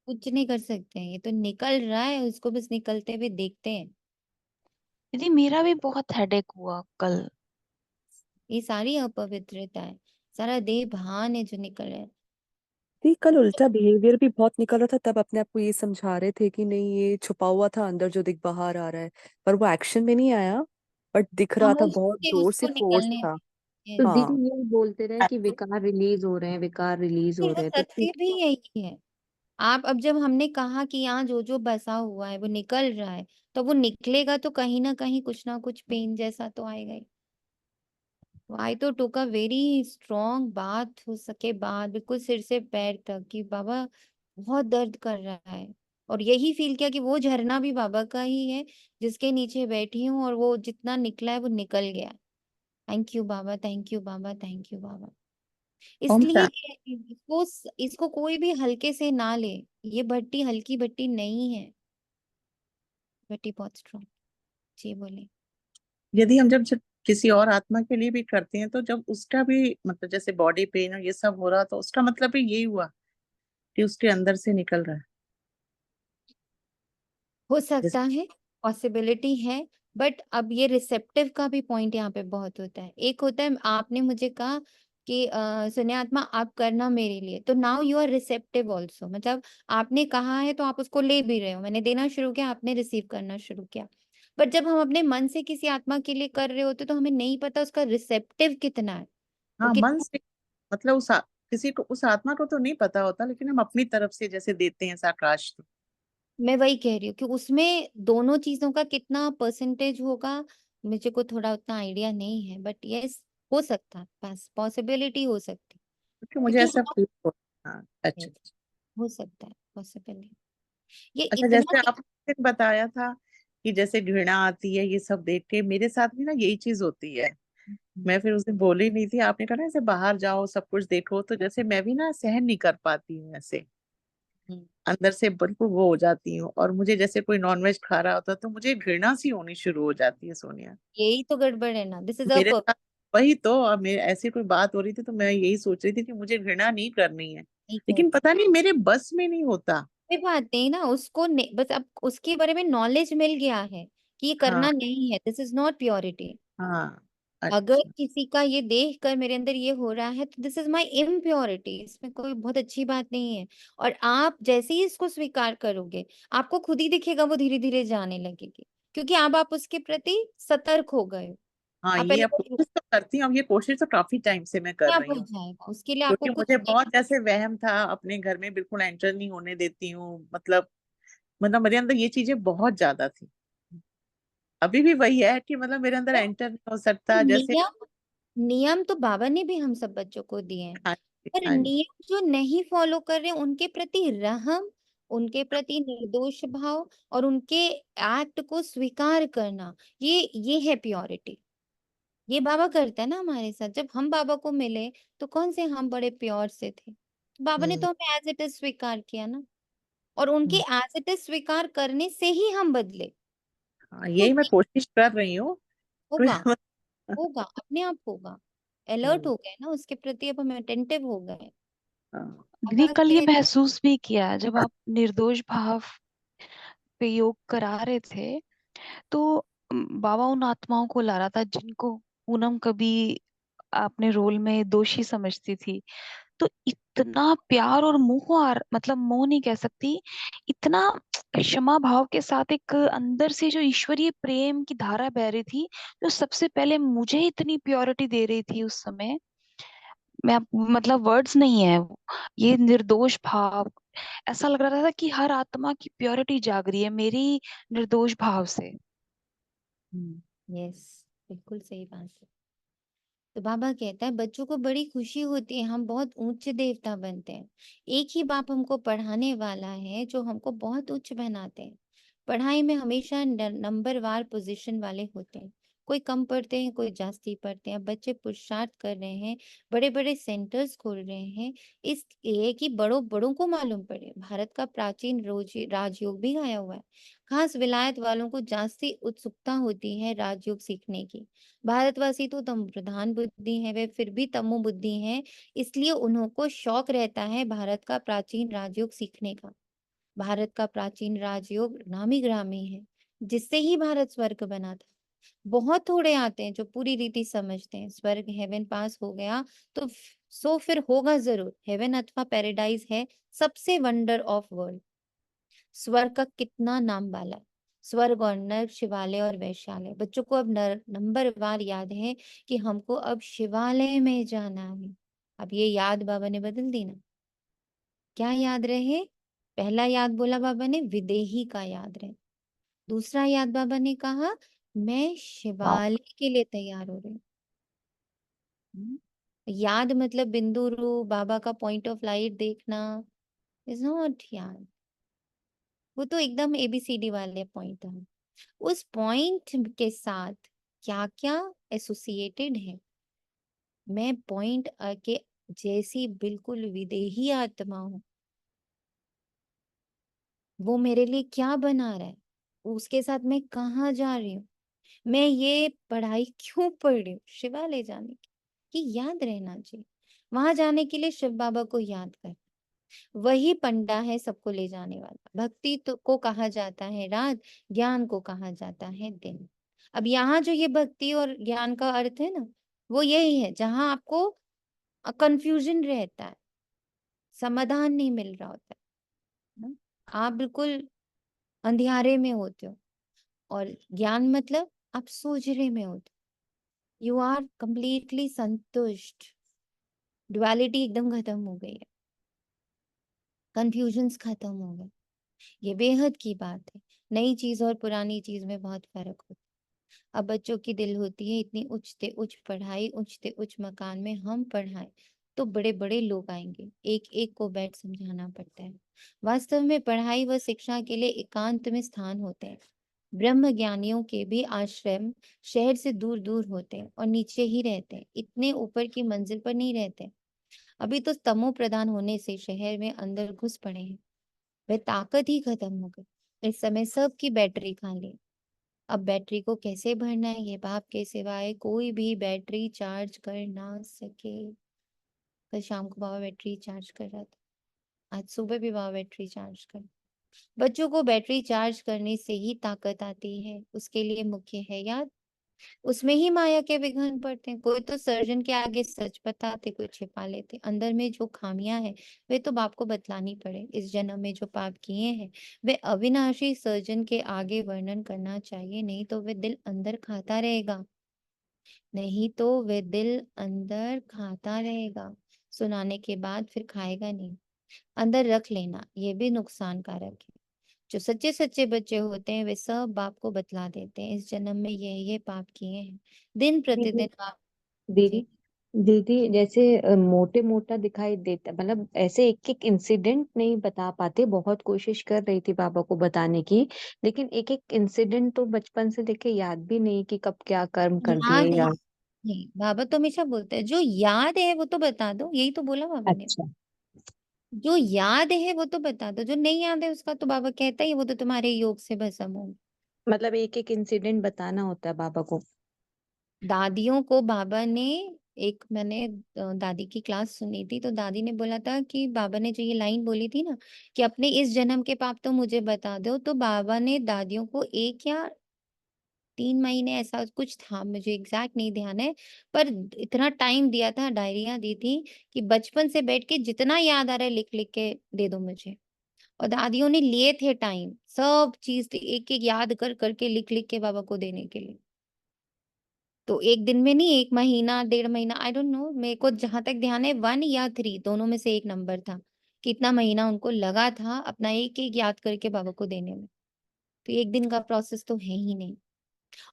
कुछ नहीं कर सकते हैं, ये तो निकल रहा है, उसको बस निकलते हुए देखते हैं। दीदी मेरा भी बहुत हेडेक हुआ कल। ये सारी अपवित्रता है, सारा देह भान है जो निकल रहा है। दी कल उल्टा बिहेवियर भी बहुत निकल रहा था, तब अपने आप को ये समझा रहे थे कि नहीं ये छुपा हुआ था अंदर जो दिख बाहर आ रहा है, पर वो एक्शन में नहीं आया, बट दिख रहा था, बहुत खामोशी जोर से उसको फोर्स निकलने था। दे। तो Yes. दीदी हाँ ये बोलते रहे कि विकार रिलीज हो रहे हैं, विकार रिलीज फिर हो वो रहे हैं, तो सत्य भी यही है। आप अब जब हमने कहा कि यहाँ जो जो बसा हुआ है वो निकल रहा है, तो वो निकलेगा तो कहीं ना कुछ पेन जैसा तो आएगा ही। आई तो टुक अ वेरी स्ट्रॉन्ग बात हो सके बाद, बिल्कुल सिर से पैर तक, कि बाबा बहुत दर्द कर रहा है। और यही फील किया कि वो झरना भी बाबा का ही है, जिसके नीचे बैठी हूँ, और वो जितना निकला है वो निकल गया। थैंक यू बाबा, थैंक यू बाबा, थैंक यू बाबा। ओम इसलिए शांति। इसको कोई भी हल्के से ना ले, ये भट्टी हल्की भट्टी नहीं है, भट्टी बहुत स्ट्रॉन्ग। जी बोले। यदि हम जब किसी और आत्मा के लिए भी करते हैं तो जब उसका भी मतलब जैसे बॉडी पेन और ये सब हो रहा तो उसका मतलब भी यही हुआ कि उसके अंदर से निकल रहा है। हो जैसे सकता है, पॉसिबिलिटी है। बट अब ये रिसेप्टिव का भी पॉइंट यहाँ पे बहुत होता है। एक होता है आपने मुझे कहा कि सुने आत्मा आप करना मेरे लिए, तो now you are receptive also, मतलब आपने कहा है तो आप उसको ले भी रहे हो, मैंने देना शुरू किया, आपने रिसीव करना शुरू किया। बट जब हम अपने मन से किसी आत्मा के लिए कर रहे होते तो हमें नहीं पता उसका रिसेप्टिव कितना है, वो हाँ मन कितना। से मतलब किसी को उस आत्मा को तो नहीं पता होता लेकिन हम अपनी तरफ से जैसे देते हैं साकाश तो। मैं वही कह रही हूँ कि उसमें दोनों चीजों का कितना परसेंटेज होगा, मुझे को थोड़ा उतना आइडिया नहीं है, बट यस हो सकता है, बस पॉसिबिलिटी हो सकती क्योंकि मुझे क्योंकि ऐसा हाँ, फील हो। हाँ अच्छा। yes, हो सकता है पॉसिबिलिटी। ये अच्छा इतना जैसे आपने बताया था कि जैसे घृणा आती है ये सब देख के मेरे साथ भी ना यही चीज होती है। मैं फिर उसे बोली नहीं थी, आपने कहा ना ऐसे बाहर जाओ सब कुछ देखो तो जैसे मैं भी ना सहन नहीं कर पाती हूँ ऐसे हम्म, अंदर से बिल्कुल वो हो जाती हूँ। और मुझे जैसे कोई नॉनवेज खा रहा होता तो मुझे घृणा सी होनी शुरू हो जाती है सोनिया। यही तो गड़बड़ है ना, दिस इज मेरे अ। साथ वही तो अब मेरे ऐसी कोई बात हो रही थी तो मैं यही सोच रही थी कि मुझे घृणा नहीं करनी है नहीं कर, लेकिन पता नहीं मेरे बस में नहीं होता। कोई बात नहीं ना, उसको बस अब उसके बारे में नॉलेज मिल गया है कि ये करना हाँ नहीं है, दिस इज नॉट प्योरिटी। हाँ अगर अच्छा किसी का ये देख कर मेरे अंदर ये हो रहा है तो दिस इज माई इम्प्योरिटी, इसमें कोई बहुत अच्छी बात नहीं है। और आप जैसे ही इसको स्वीकार करोगे, आपको खुद ही दिखेगा वो धीरे धीरे जाने लगेगी, क्योंकि अब आप उसके प्रति सतर्क हो गए हो। हाँ आप ये पहले अब तो कोशिश तो करती हूँ, अब ये कोशिश तो काफी टाइम से मैं कर आप रही हो हूँ, जाएगा, उसके लिए आपको क्योंकि कुछ मुझे बहुत जैसे वहम था, अपने घर में बिल्कुल एंटर नहीं होने देती हूँ, मतलब मेरे अंदर ये चीजें बहुत ज्यादा थी। अभी भी वही है कि मतलब मेरे अंदर एंटर नहीं हो सकता जैसे। नियम, नियम तो बाबा ने भी हम सब बच्चों को दिए हैं, हाँ जी, पर हाँ जी। नियम जो नहीं फॉलो कर रहे उनके प्रति रहम, उनके प्रति निर्दोष भाव और उनके एक्ट को स्वीकार करना, ये है प्योरिटी। ये बाबा करता है ना हमारे साथ। जब हम बाबा को मिले तो कौन से हम बड़े प्योर से थे, तो बाबा ने हम्म तो हमें एज इट इज स्वीकार किया ना, और उनके हम्म, एज इट इज स्वीकार करने से ही हम बदले। हाँ तो यही मैं ये कोशिश कर रही हूँ। होगा, होगा अपने आप होगा। अलर्ट हम्म, हो गए ना उसके प्रति, अब हम अटेंटिव हो गए। हाँ दीदी बाबा कल ये के महसूस भी किया जब आप निर्दोष भाव पे योग करा रहे थे, तो बाबा उन आत्माओं को ला रहा था जिनको पूनम कभी अपने रोल में दोषी समझती थी। तो इतना प्यार और मोह मतलब मोह नहीं कह सकती, इतना क्षमा भाव के साथ एक अंदर से जो ईश्वरीय प्रेम की धारा बह रही थी, जो सबसे पहले मुझे इतनी प्योरिटी दे रही थी उस समय। मतलब वर्ड्स नहीं है, ये निर्दोष भाव, ऐसा लग रहा था कि हर आत्मा की प्योरिटी जाग रही है मेरी निर्दोष भाव से। यस, बिल्कुल सही बात है। तो बाबा कहता है बच्चों को बड़ी खुशी होती है, हम बहुत उच्च देवता बनते हैं। एक ही बाप हमको पढ़ाने वाला है जो हमको बहुत उच्च बनाते हैं। पढ़ाई में हमेशा नंबरवार पोजीशन वाले होते हैं, कोई कम पढ़ते हैं कोई जास्ती पढ़ते हैं। अब बच्चे पुरुषार्थ कर रहे हैं, बड़े बड़े सेंटर्स खोल रहे हैं, इसलिए कि बड़ों बड़ों को मालूम पड़े। भारत का प्राचीन राजयोग भी आया हुआ है। खास विलायत वालों को जास्ती उत्सुकता होती है राजयोग सीखने की। भारतवासी तो तमो प्रधान बुद्धि है, वे फिर भी तमो बुद्धि हैं, इसलिए उन्हों को शौक रहता है भारत का प्राचीन राजयोग सीखने का। भारत का प्राचीन राजयोग नामी ग्रामी है, जिससे ही भारत स्वर्ग बना था। बहुत थोड़े आते हैं जो पूरी रीति समझते हैं। स्वर्ग हेवन पास हो गया तो सो फिर होगा जरूर हेवन अथवा पैराडाइज है सबसे वंडर ऑफ वर्ल्ड। स्वर्ग का कितना नाम वाला है, स्वर्ग और नर्क, शिवालय और वैश्यालय। बच्चों को अब नंबरवार याद है कि हमको अब शिवालय में जाना है। अब ये याद बाबा ने बदल दी ना। क्या याद रहे? पहला याद बोला बाबा ने विदेही का याद रहे। दूसरा याद बाबा ने कहा मैं शिवालय के लिए तैयार हो रही हूँ। याद मतलब बिंदु रूप बाबा का पॉइंट ऑफ लाइट देखना इज नॉट याद। वो तो एकदम एबीसीडी वाले पॉइंट है। उस पॉइंट के साथ क्या क्या एसोसिएटेड है, मैं पॉइंट के जैसी बिल्कुल विदेही आत्मा हूँ। वो मेरे लिए क्या बना रहा है, उसके साथ मैं कहाँ जा रही हूँ, मैं ये पढ़ाई क्यों पढ़ रही हूँ, शिवालय जाने की। ये याद रहना चाहिए। वहां जाने के लिए शिव बाबा को याद कर, वही पंडा है सबको ले जाने वाला। भक्ति तो को कहा जाता है रात, ज्ञान को कहा जाता है दिन। अब यहाँ जो ये भक्ति और ज्ञान का अर्थ है ना, वो यही है जहां आपको कंफ्यूजन रहता है, समाधान नहीं मिल रहा होता है ना? आप बिल्कुल अंधियारे में होते हो, और ज्ञान मतलब आप सोचने में होते हो, यू आर कंप्लीटली संतुष्ट। डुअलिटी एकदम खत्म हो गई है, कंफ्यूजन्स खत्म हो गए। ये बेहद की बात है। नई चीज और पुरानी चीज में बहुत फर्क होता है। अब बच्चों की दिल होती है इतनी उच्चते उच्च पढ़ाई, उच्चते उच्च मकान में हम पढ़ाएं तो बड़े बड़े लोग आएंगे, एक एक को बैठ समझाना पड़ता है। वास्तव में पढ़ाई व शिक्षा के लिए एकांत में स्थान होते हैं। ब्रह्म ज्ञानियों के भी आश्रम शहर से दूर दूर होते हैं और नीचे ही रहते हैं, इतने ऊपर की मंजिल पर नहीं रहते। अभी तो तमो प्रधान होने से शहर में अंदर घुस पड़े हैं, वह ताकत ही खत्म हो गई। इस समय सबकी बैटरी खाली। अब बैटरी को कैसे भरना है ये बाप के सिवाय कोई भी बैटरी चार्ज कर ना सके। कल शाम को बाबा बैटरी चार्ज कर रहा था, आज सुबह भी बाबा बैटरी चार्ज कर। बच्चों को बैटरी चार्ज करने से ही ताकत आती है, उसके लिए मुख्य है याद। उसमें ही माया के विघ्न पड़ते हैं। कोई तो सर्जन के आगे सच बताते, कोई छिपा लेते। अंदर में जो खामियां हैं वे तो बाप को बतलानी पड़े। इस जन्म में जो पाप किए हैं वे अविनाशी सर्जन के आगे वर्णन करना चाहिए, नहीं तो वे दिल अंदर खाता रहेगा। नहीं तो वे दिल अंदर खाता रहेगा। सुनाने के बाद फिर खाएगा नहीं। अंदर रख लेना ये भी नुकसानकारक है। जो सच्चे सच्चे बच्चे होते हैं वे सब बाप को बतला देते हैं, इस जन्म में ये पाप किए हैं। दिन दीदी प्रतिदिन बाप दीदी जी दीदी जैसे मोटे मोटा दिखाई देता, मतलब ऐसे एक एक इंसिडेंट नहीं बता पाते। बहुत कोशिश कर रही थी बाबा को बताने की, लेकिन एक एक इंसिडेंट तो बचपन से लेके याद भी नहीं कि कब क्या कर्म कर दिए याद है या। नहीं, बाबा तो हमेशा बोलते हैं जो याद है वो तो बता दो, यही तो बोला बाबा ने। अच्छा, जो याद है वो तो बता दो, जो नहीं याद है उसका तो बाबा कहता ही वो तो तुम्हारे योग से भस्म हो। मतलब एक एक इंसिडेंट बताना होता है बाबा को। दादियों को बाबा ने एक मैंने दादी की क्लास सुनी थी तो दादी ने बोला था कि बाबा ने जो ये लाइन बोली थी ना कि अपने इस जन्म के पाप तो मुझे बता दो, तो बाबा ने दादियों को 1 या 3 महीने ऐसा कुछ था, मुझे एग्जैक्ट नहीं ध्यान है, पर इतना टाइम दिया था, डायरियां दी थी कि बचपन से बैठ के जितना याद आ रहा है लिख लिख के दे दो मुझे। और दादियों ने लिए थे टाइम, सब चीज एक एक याद कर करके लिख लिख के बाबा को देने के लिए। तो एक दिन में नहीं, 1 महीना 1.5 महीना, आई डोंट नो, मेरे को जहां तक ध्यान है 1 या 3 दोनों में से एक नंबर था। कितना महीना उनको लगा था अपना एक एक याद करके बाबा को देने में। तो एक दिन का प्रोसेस तो है ही नहीं।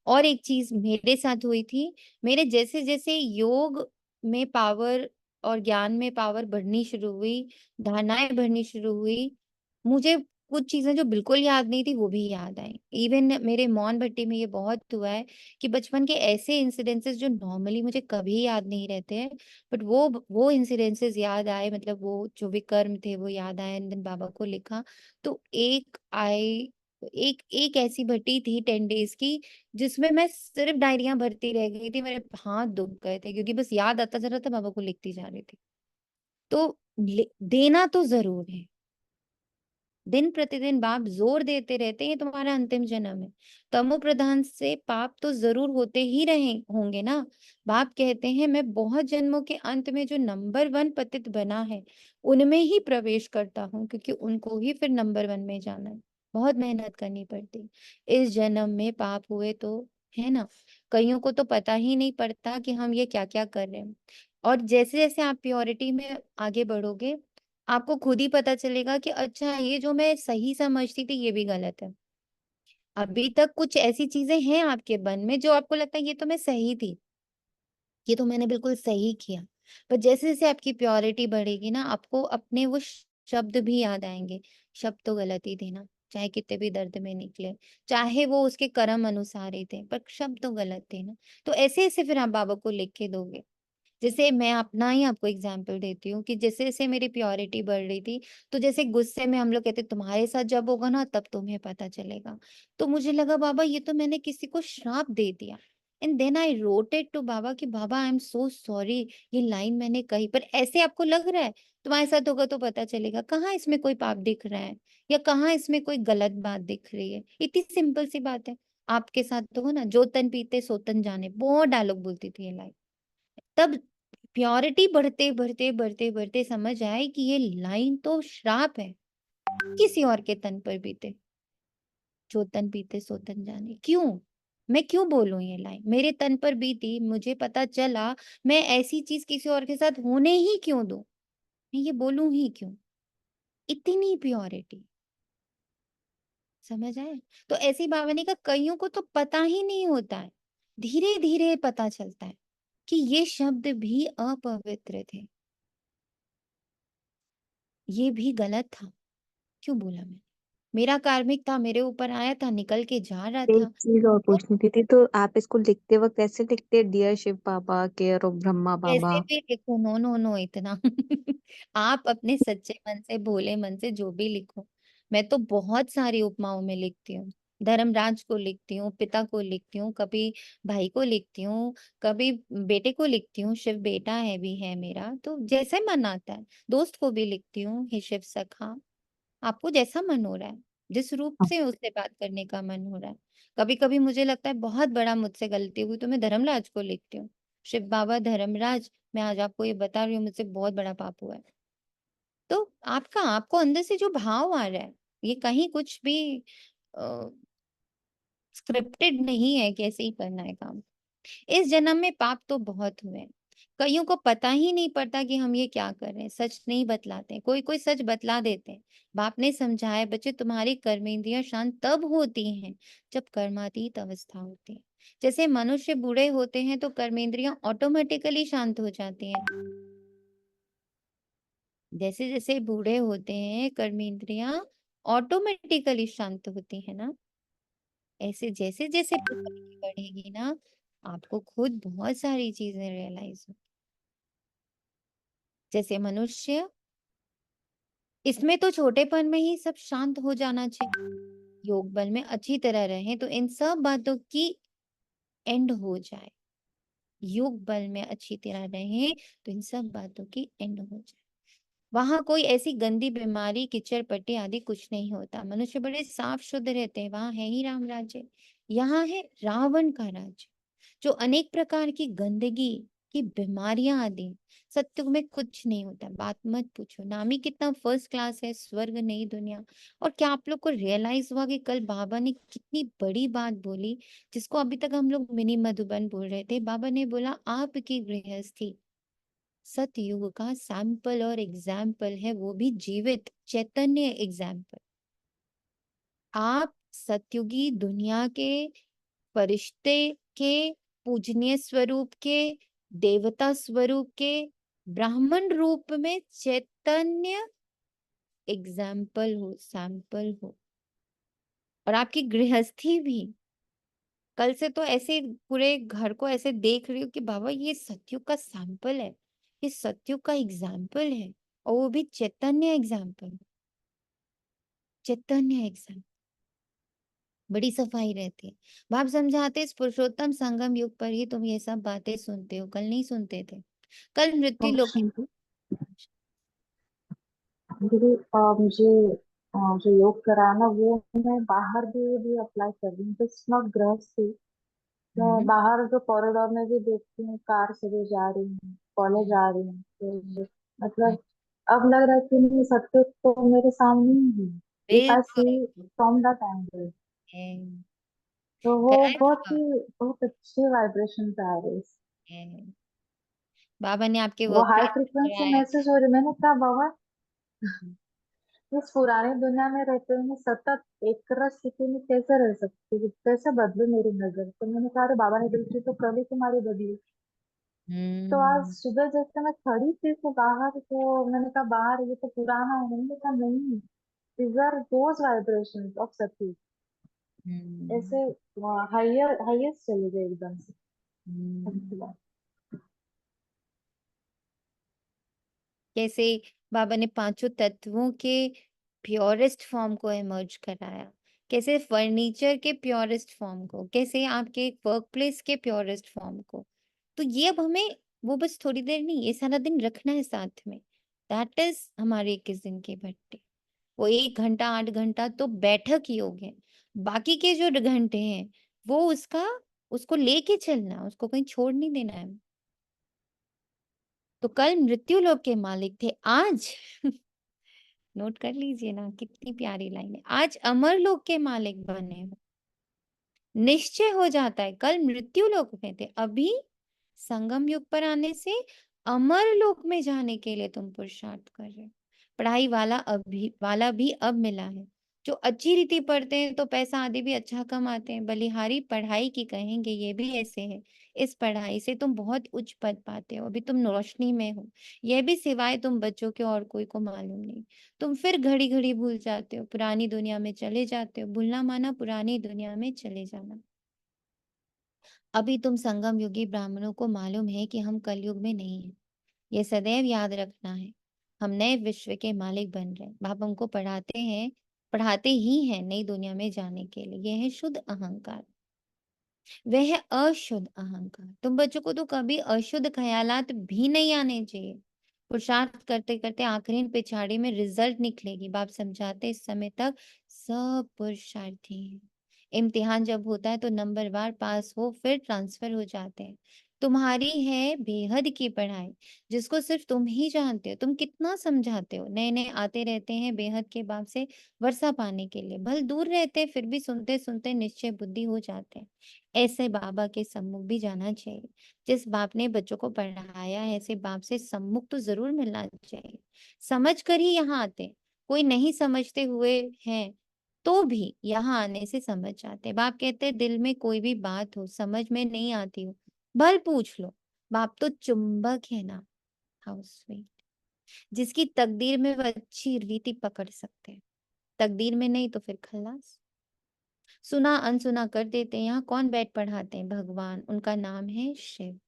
और एक चीज मेरे साथ हुई थी, मेरे जैसे जैसे योग में पावर और ज्ञान में पावर बढ़नी शुरू हुई, धारणाएं बढ़नी शुरू हुई, मुझे कुछ चीजें जो बिल्कुल याद नहीं थी वो भी याद आई। इवन मेरे मौन भट्टी में ये बहुत हुआ है कि बचपन के ऐसे इंसिडेंसेस जो नॉर्मली मुझे कभी याद नहीं रहते हैं, बट वो इंसिडेंसेस याद आए, मतलब वो जो भी कर्म थे वो याद आए, एंड देन बाबा को लिखा। तो एक एक ऐसी भट्टी थी 10 डेज की जिसमें मैं सिर्फ डायरियां भरती रह गई थी, मेरे हाथ दुख गए थे क्योंकि बस याद आता जा रहा था, बाबा को लिखती जा रही थी। तो देना तो जरूर है। दिन प्रतिदिन बाप जोर देते रहते हैं ये तुम्हारा अंतिम जन्म है। तमो प्रधान से पाप तो जरूर होते ही रहे होंगे ना। बाप कहते हैं मैं बहुत जन्मों के अंत में जो नंबर 1 पतित बना है उनमें ही प्रवेश करता हूँ, क्योंकि उनको ही फिर नंबर 1 में जाना है। बहुत मेहनत करनी पड़ती। इस जन्म में पाप हुए तो है ना, कईयों को तो पता ही नहीं पड़ता कि हम ये क्या क्या कर रहे हैं। और जैसे जैसे आप प्योरिटी में आगे बढ़ोगे आपको खुद ही पता चलेगा कि अच्छा ये जो मैं सही समझती थी ये भी गलत है। अभी तक कुछ ऐसी चीजें हैं आपके मन में जो आपको लगता है ये तो मैं सही थी, ये तो मैंने बिल्कुल सही किया। पर जैसे-जैसे आपकी प्योरिटी बढ़ेगी ना, आपको अपने वो शब्द भी याद आएँगे। शब्द तो गलत ही थे ना, चाहे कितने भी दर्द में निकले, चाहे वो उसके कर्म अनुसार ही थे, पर शब्द तो गलत थे ना। तो ऐसे-ऐसे फिर आप बाबा को लिख के दोगे। जैसे मैं अपना ही आपको एग्जाम्पल देती हूँ कि जैसे-जैसे मेरी प्योरिटी बढ़ रही थी, तो जैसे गुस्से में हम लोग कहते तुम्हारे साथ जब होगा ना तब तुम्हें पता चलेगा। तो मुझे लगा बाबा ये तो मैंने किसी को श्राप दे दिया। And then I wrote it to बाबा कि बाबा आई एम सो सॉरी, ये लाइन मैंने कही, पर ऐसे आपको लग रहा है तुम्हारे साथ होगा तो पता चलेगा। कहाँ इसमें कोई पाप दिख रहा है या कहाँ इसमें कोई गलत बात दिख रही है? इतनी सिंपल सी बात है। आपके साथ तो हो ना, जो तन पीते सो तन जाने, बहुत डायलॉग बोलती थी ये लाइन। तब प्योरिटी बढ़ते बढ़ते बढ़ते बढ़ते समझ आए कि ये लाइन तो श्राप है, किसी और के तन पर बीते, जो तन पीते सो तन जाने। क्यों, मैं क्यों बोलूं ये लाइन? मेरे तन पर बीती, मुझे पता चला, मैं ऐसी चीज किसी और के साथ होने ही क्यों दूं? मैं ये बोलूं ही क्यों? इतनी प्योरिटी, समझ आए? तो ऐसी भावना का कईयों को तो पता ही नहीं होता है, धीरे धीरे पता चलता है कि ये शब्द भी अपवित्र थे, ये भी गलत था। क्यों बोला मैंने? मेरा कार्मिक था, मेरे ऊपर आया था, निकल के जा रहा एक था। चीज और तो पूछनी थी तो आप इसको लिखते वक्त ऐसे लिखते, डियर शिव बाबा, केयर ऑफ ब्रह्मा बाबा? कैसे भी लिखो, नो नो नो इतना आप अपने सच्चे मन से, भोले मन से जो भी लिखो। मैं तो बहुत सारी उपमाओं में लिखती हूँ। धर्मराज को लिखती हूँ, पिता को लिखती हूँ, कभी भाई को लिखती हूँ, कभी बेटे को लिखती हूँ, शिव बेटा है भी है मेरा, तो जैसे मन आता है। दोस्त को भी लिखती हूँ, हे शिव सखा, आपको जैसा मन हो रहा है। जिस रूप से उससे बात करने का मन हो रहा है। कभी कभी मुझे लगता है बहुत बड़ा मुझसे गलती हुई तो मैं धर्मराज को लिखती हूँ, शिव बाबा धर्मराज, मैं आज आपको ये बता रही हूँ मुझसे बहुत बड़ा पाप हुआ है। तो आपको अंदर से जो भाव आ रहा है, ये कहीं कुछ भी स्क्रिप्टेड नहीं है कि ऐसे ही करना है काम। इस जन्म में पाप तो बहुत हुए हैं। कईयों को पता ही नहीं पड़ता कि हम ये क्या कर रहे हैं, सच नहीं बतलाते हैं। कोई कोई सच बतला देते हैं। बाप ने समझाया, बच्चे तुम्हारी कर्मेंद्रियां शांत तब होती हैं जब कर्मातीत अवस्था होती है। जैसे मनुष्य बूढ़े होते हैं तो कर्मेंद्रियां ऑटोमेटिकली शांत हो जाती हैं। जैसे जैसे बूढ़े होते हैं कर्मेंद्रियां ऑटोमेटिकली शांत होती है ना, ऐसे जैसे जैसे प्रकृति बढ़ेगी ना, आपको खुद बहुत सारी चीजें रियलाइज हो। जैसे मनुष्य, इसमें तो छोटेपन में ही सब शांत हो जाना चाहिए। योग बल में अच्छी तरह रहें तो इन सब बातों की एंड हो जाए। योग बल में अच्छी तरह रहें तो इन सब बातों की एंड हो जाए। वहां कोई ऐसी गंदी बीमारी, कीचड़ पट्टी आदि कुछ नहीं होता। मनुष्य बड़े साफ शुद्ध रहते हैं। वहां है ही राम राज्य। यहाँ है रावण का राज्य, जो अनेक प्रकार की गंदगी की बीमारियां आदि। सत्युग में कुछ नहीं होता, बात मत पूछो। नाम ही कितना फर्स्ट क्लास है, स्वर्ग नई दुनिया। और क्या आप लोग को रियलाइज हुआ कि कल बाबा ने कितनी बड़ी बात बोली, जिसको अभी तक हम लोग मिनी मधुबन बोल रहे थे। बाबा ने बोला आपकी गृहस्थी सतयुग का सैंपल और एग्जाम्पल है, वो भी जीवित चैतन्य एग्जाम्पल। आप सतयुगी दुनिया के फरिश्ते के, पूजनीय स्वरूप के, देवता स्वरूप के, ब्राह्मण रूप में चैतन्य एग्जाम्पल हो, सैंपल हो। और आपकी गृहस्थी भी कल से तो ऐसे पूरे घर को ऐसे देख रही हूँ कि बाबा ये सतयुग का सैंपल है, ये सतयुग का एग्जाम्पल है, और वो भी चैतन्य एग्जाम्पल, चैतन्य एग्जाम्पल। बड़ी सफाई रहती है। बाप समझाते इस पुरुषोत्तम संगम युग पर ही तुम ये सब बातें सुनते हो, कल नहीं सुनते थे। कल मृत्यु लोक शांति दीदी, मुझे जो योग करा ना वो मैं बाहर भी अप्लाई कर रही हूँ। इट्स नॉट गृहस्थी। मैं बाहर जो कॉरिडोर में भी देखती हूँ, कार से भी जा रही हूँ, कॉलेज जा रही हूँ, तो मतलब अब लग रहा है कि नहीं, सत्य तो मेरे सामने ही है। इफ आई बिल्कुल सी फ्रॉम दैट एंगल, है, तो वो करेक्ट बहुत अच्छे वाइब्रेशन आ रहे हैं। है। बाबा ने आपके वो वर्क हाई प्लेस फ्रिक्वेंसी कराया। मैसेज हो रही। मैंने कहा बाबा, इस पुरानी दुनिया में रहते हुए मैं सतत एक रस स्थिति में कैसे रह सकती हूँ, कैसे बदलू मेरी नजर। तो मैंने कहा अरे बाबा ने दृष्टि तो कभी तुम्हारी बदली। तो आज हम्म सुबह जैसे मैं खड़ी थी तो बाहर, तो मैंने कहा बाहर ये तो पुराना है। मैंने कहा नहीं, these are those vibrations of सती। हम्म ऐसे हाइयर हाईएस्ट चले गए एकदम से। हम्म। कैसे बाबा ने पांचों तत्वों के प्योरेस्ट फॉर्म को इमर्ज कराया, कैसे फर्नीचर के प्योरेस्ट फॉर्म को, कैसे आपके वर्क प्लेस के प्योरेस्ट फॉर्म को। तो ये अब हमें वो बस थोड़ी देर नहीं, ये सारा दिन रखना है साथ में। दैट इज हमारे 21 दिन की भट्टी। वो 1 घंटा 8 घंटा तो बैठक ही योग है। बाकी के जो घंटे हैं वो उसको लेके चलना, उसको कहीं छोड़ नहीं देना है। तो कल मृत्यु लोक के मालिक थे, आज नोट कर लीजिए ना, कितनी प्यारी लाइन है, आज अमर लोक के मालिक बने हो। निश्चय हो जाता है, कल मृत्यु लोक में थे, अभी संगम युग पर आने से अमर लोक में जाने के लिए तुम पुरुषार्थ कर रहे हो। पढ़ाई वाला भी अब मिला है। जो अच्छी रीति पढ़ते हैं तो पैसा आदि भी अच्छा कमाते हैं। बलिहारी पढ़ाई की कहेंगे, ये भी ऐसे है। इस पढ़ाई से तुम बहुत उच्च पद पाते हो, अभी तुम रोशनी में हो। यह भी सिवाय तुम बच्चों के और कोई को मालूम नहीं। तुम फिर घड़ी घड़ी भूल जाते हो, पुरानी दुनिया में चले जाते हो। भूलना माना पुरानी दुनिया में चले जाना। अभी तुम संगम युगी ब्राह्मणों को मालूम है कि हम कलयुग में नहीं है। ये सदैव याद रखना है। हम नए विश्व के मालिक बन रहे हैं। बाप हमको पढ़ाते हैं, पढ़ाते ही हैं नई दुनिया में जाने के लिए। यह है शुद्ध अहंकार, वह है अशुद्ध अहंकार। तुम बच्चों को तो कभी अशुद्ध ख्यालात भी नहीं आने चाहिए। पुरुषार्थ करते करते आखिरी पिछाड़ी में रिजल्ट निकलेगी। बाप समझाते इस समय तक सब पुरुषार्थी हैं। इम्तिहान जब होता है तो नंबरवार पास हो फिर ट्रांसफर हो जाते हैं। तुम्हारी है बेहद की पढ़ाई, जिसको सिर्फ तुम ही जानते हो। तुम कितना समझाते हो, नए नए आते रहते हैं बेहद के बाप से वर्षा पाने के लिए, भले दूर रहते हैं फिर भी सुनते सुनते निश्चय बुद्धि हो जाते हैं। ऐसे बाबा के सम्मुख भी जाना चाहिए। जिस बाप ने बच्चों को पढ़ाया है, ऐसे बाप से सम्मुख तो जरूर मिलना चाहिए। समझ कर ही यहाँ आते हैं। कोई नहीं समझते हुए हैं तो भी यहाँ आने से समझ जाते हैं। बाप कहते हैं दिल में कोई भी बात हो समझ में नहीं आती हो, भल पूछ लो। बाप तो चुंबक है ना, हाउ स्वीट। जिसकी तकदीर में वो अच्छी रीति पकड़ सकते हैं, तकदीर में नहीं तो फिर खल्लास। सुना अनसुना कर देते हैं। यहाँ कौन बैठ पढ़ाते हैं? भगवान, उनका नाम है शिव।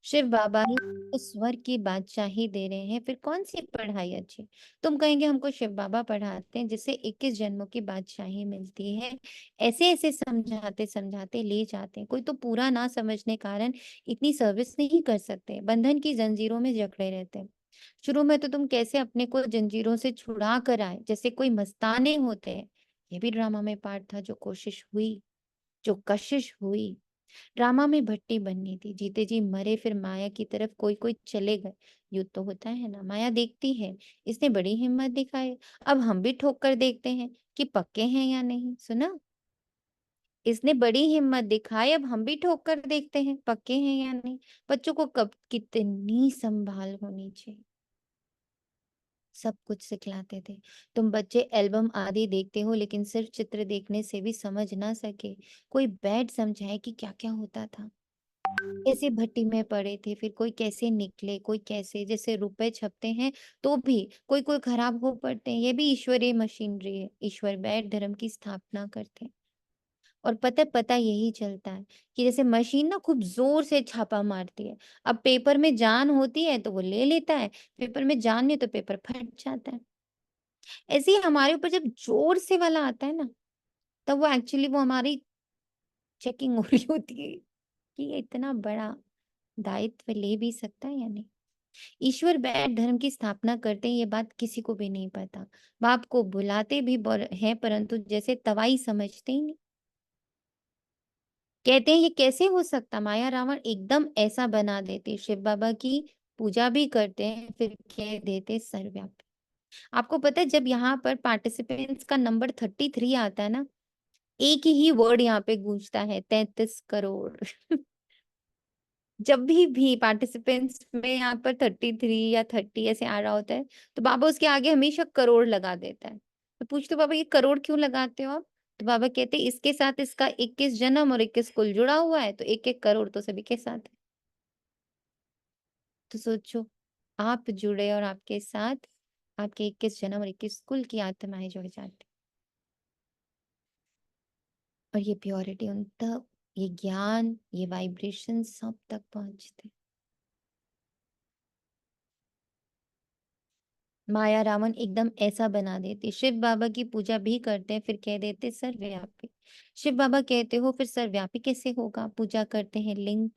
शिव बाबा ही तो स्वर्ग की बादशाही दे रहे हैं, फिर कौन सी पढ़ाई अच्छी? तुम कहेंगे हमको शिव बाबा पढ़ाते हैं जिससे 21 जन्मों की बादशाही मिलती है। ऐसे ऐसे समझाते समझाते ले जाते हैं। कोई तो पूरा ना समझने कारण इतनी सर्विस नहीं कर सकते, बंधन की जंजीरों में जकड़े रहते हैं। शुरू में तो तुम कैसे अपने को जंजीरों से छुड़ा कर आए, जैसे कोई मस्ताने होते हैं। ये भी ड्रामा में पार्ट था, जो कोशिश हुई, जो कशिश हुई। ड्रामा में भट्टी बननी थी, जीते जी मरे, फिर माया की तरफ कोई कोई चले गए। युद्ध तो होता है ना, माया देखती है। इसने बड़ी हिम्मत दिखाई, अब हम भी ठोक कर देखते हैं कि पक्के हैं या नहीं। सुना, इसने बड़ी हिम्मत दिखाई, अब हम भी ठोक कर देखते हैं पक्के हैं या नहीं। बच्चों को कब कितनी संभाल होनी चाहिए। सब कुछ सिखलाते थे। तुम बच्चे एल्बम आदि देखते हो, लेकिन सिर्फ चित्र देखने से भी समझ ना सके। कोई बैठ समझाए कि क्या क्या होता था। कैसे भट्टी में पड़े थे, फिर कोई कैसे निकले, कोई कैसे, जैसे रुपए छपते हैं तो भी कोई कोई खराब हो पड़ते हैं। ये भी ईश्वरीय मशीनरी है। ईश्वर बैठ धर्म की स्थापना करते हैं। और पता यही चलता है कि जैसे मशीन ना खूब जोर से छापा मारती है। अब पेपर में जान होती है तो वो ले लेता है, पेपर में जान नहीं तो पेपर फट जाता है। ऐसे ही हमारे ऊपर जब जोर से वाला आता है ना, तब वो एक्चुअली वो हमारी चेकिंग हो रही होती है कि ये इतना बड़ा दायित्व ले भी सकता है या नहीं। ईश्वर बैठ धर्म की स्थापना करते हैं, ये बात किसी को भी नहीं पता। बाप को बुलाते भी हैं, परंतु जैसे तवाई समझते ही नहीं। कहते हैं ये कैसे हो सकता, माया रावण एकदम ऐसा बना देते। शिव बाबा की पूजा भी करते हैं, फिर कह देते सर्वव्यापी। आपको पता है जब यहाँ पर पार्टिसिपेंट्स का नंबर 33 आता है ना, एक ही वर्ड यहाँ पे गूंजता है, 33 करोड़। जब भी पार्टिसिपेंट्स में यहाँ पर 33 या 30 ऐसे आ रहा होता है, तो बाबा उसके आगे हमेशा करोड़ लगा देता है। तो पूछते बाबा ये करोड़ क्यों लगाते हो आप? तो बाबा कहते इसके साथ इसका 21 जन्म और 21 कुल जुड़ा हुआ है, तो 1-1 करोड़ तो सभी के साथ है। तो सोचो, आप जुड़े और आपके साथ आपके 21 जन्म और 21 कुल की आत्माएं जुड़ जाती। और ये प्योरिटी उन तक, ये ज्ञान, ये वाइब्रेशन सब तक पहुंचते। माया रावण एकदम ऐसा बना देती। शिव बाबा की पूजा भी करते हैं, फिर कह देते सर्वव्यापी। शिव बाबा कहते हो, फिर सर्वव्यापी कैसे होगा? पूजा करते हैं लिंग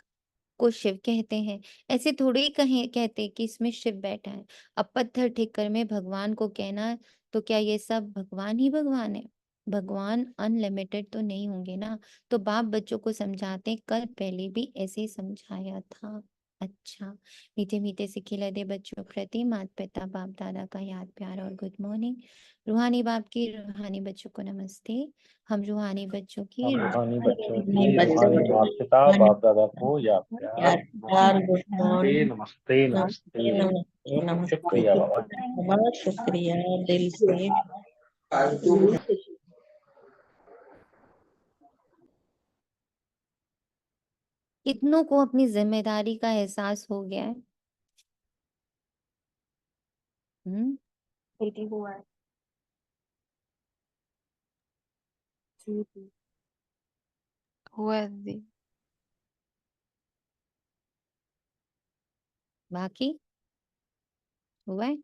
को शिव कहते हैं। ऐसे थोड़े ही कहते कि इसमें शिव बैठा है। अब पत्थर ठिक्कर में भगवान को कहना, तो क्या ये सब भगवान ही भगवान है? भगवान अनलिमिटेड तो नहीं होंगे ना। तो बाप बच्चों को समझाते हैं, कल पहले भी ऐसे ही समझाया था। अच्छा, मीठे मीठे से खिला दे बच्चों प्रति माता पिता बाप दादा का याद प्यार और गुड मॉर्निंग। रूहानी बाप की रूहानी बच्चों को नमस्ते। हम रूहानी बच्चों की हम रूहानी बच्चों नहीं की बच्चों रूहानी को माता पिता बाप दादा को याद प्यार यार यार गुड नमस्ते मॉर्निंग। नमस्ते नमस्ते नमस्ते। नमस्ते नमस्ते शुक्रिया बाबा जी। बहुत शुक्रिया दिल से। कितनों को अपनी जिम्मेदारी का एहसास हो गया है? बेटी हुआ है। जी जी। हुआ है दीदी। बाकी हुआ है?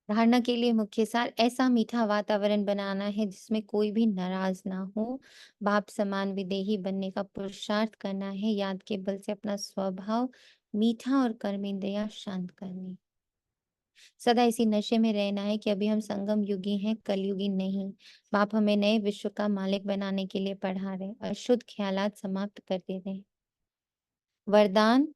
धारणा के लिए मुख्य सार, ऐसा मीठा वातावरण बनाना है जिसमें कोई भी नाराज ना हो। बाप समान विदेही बनने का पुरुषार्थ करना है। याद के बल से अपना स्वभाव मीठा और कर्मेंद्रियां शांत करनी। सदा इसी नशे में रहना है कि अभी हम संगम युगी हैं, कलयुगी नहीं। बाप हमें नए विश्व का मालिक बनाने के लिए पढ़ा रहे, अशुद्ध ख्यालात समाप्त कर दे रहे। वरदान,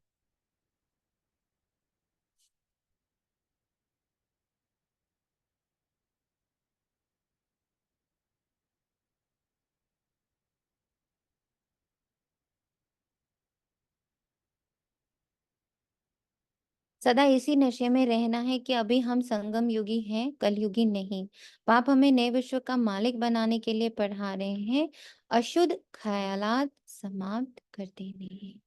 सदा इसी नशे में रहना है कि अभी हम संगम युगी हैं, कलयुगी नहीं। बाप हमें नए विश्व का मालिक बनाने के लिए पढ़ा रहे हैं, अशुद्ध ख्यालात समाप्त कर देने हैं।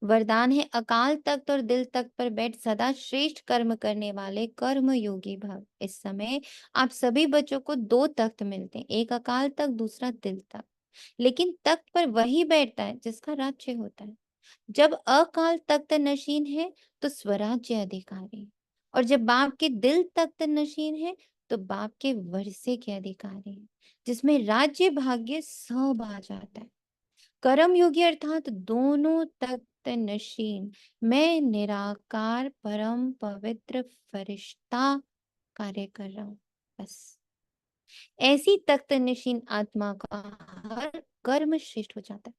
वरदान है, अकाल तख्त और दिल तख्त पर बैठ सदा श्रेष्ठ कर्म करने वाले कर्म योगी भव। इस समय आप सभी बच्चों को दो तख्त मिलते हैं, एक अकाल तख्त, दूसरा दिल तख्त। लेकिन तख्त पर वही बैठता है जिसका राज्य होता है। जब अकाल तख्त नशीन है तो स्वराज्य अधिकारी, और जब बाप के दिल तख्त नशीन है तो बाप के वर्षे के अधिकारी, जिसमें राज्य भाग्य सब आ जाता है। कर्म योगी अर्थात दोनों तख्त नशीन, मैं निराकार परम पवित्र फरिश्ता कार्य कर रहा हूं। बस ऐसी तख्त नशीन आत्मा का हर कर्म श्रेष्ठ हो जाता है,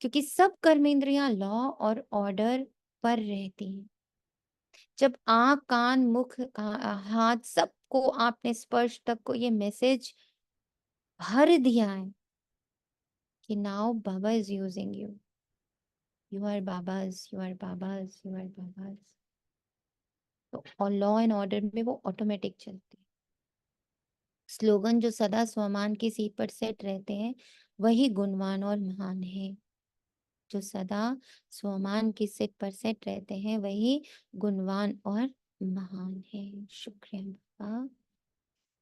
क्योंकि सब कर्मेंद्रियां लॉ और ऑर्डर पर रहती हैं। जब आंख, कान, मुख, हाथ, सबको आपने स्पर्श तक को ये मैसेज भर दिया है कि नाउ बाबा is using you, you are बाबाज, यू आर बाबाज, यू आर बाबाज, तो और लॉ एंड ऑर्डर में वो ऑटोमेटिक चलती है। स्लोगन, जो सदा स्वमान की सीट पर सेट रहते हैं वही गुणवान और महान है। जो सदा स्वमान की सीट पर सेट रहते हैं वही गुणवान और महान है। शुक्रिया बाबा,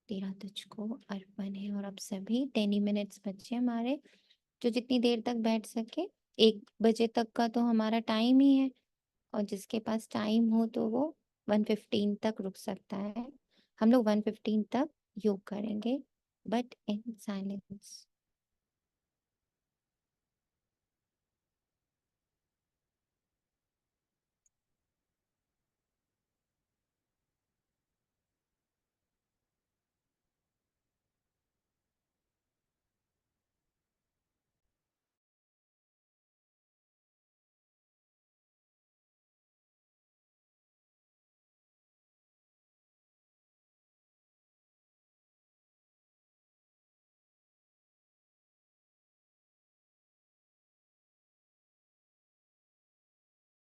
तेरा तुझको अर्पण है। और अब सभी 10 मिनट्स बच्चे हमारे, जो जितनी देर तक बैठ सके, 1 बजे तक का तो हमारा टाइम ही है, और जिसके पास टाइम हो तो वो 1:15 तक रुक सकता है। हम लोग 1:15 तक योग करेंगे, बट इन साइलेंस।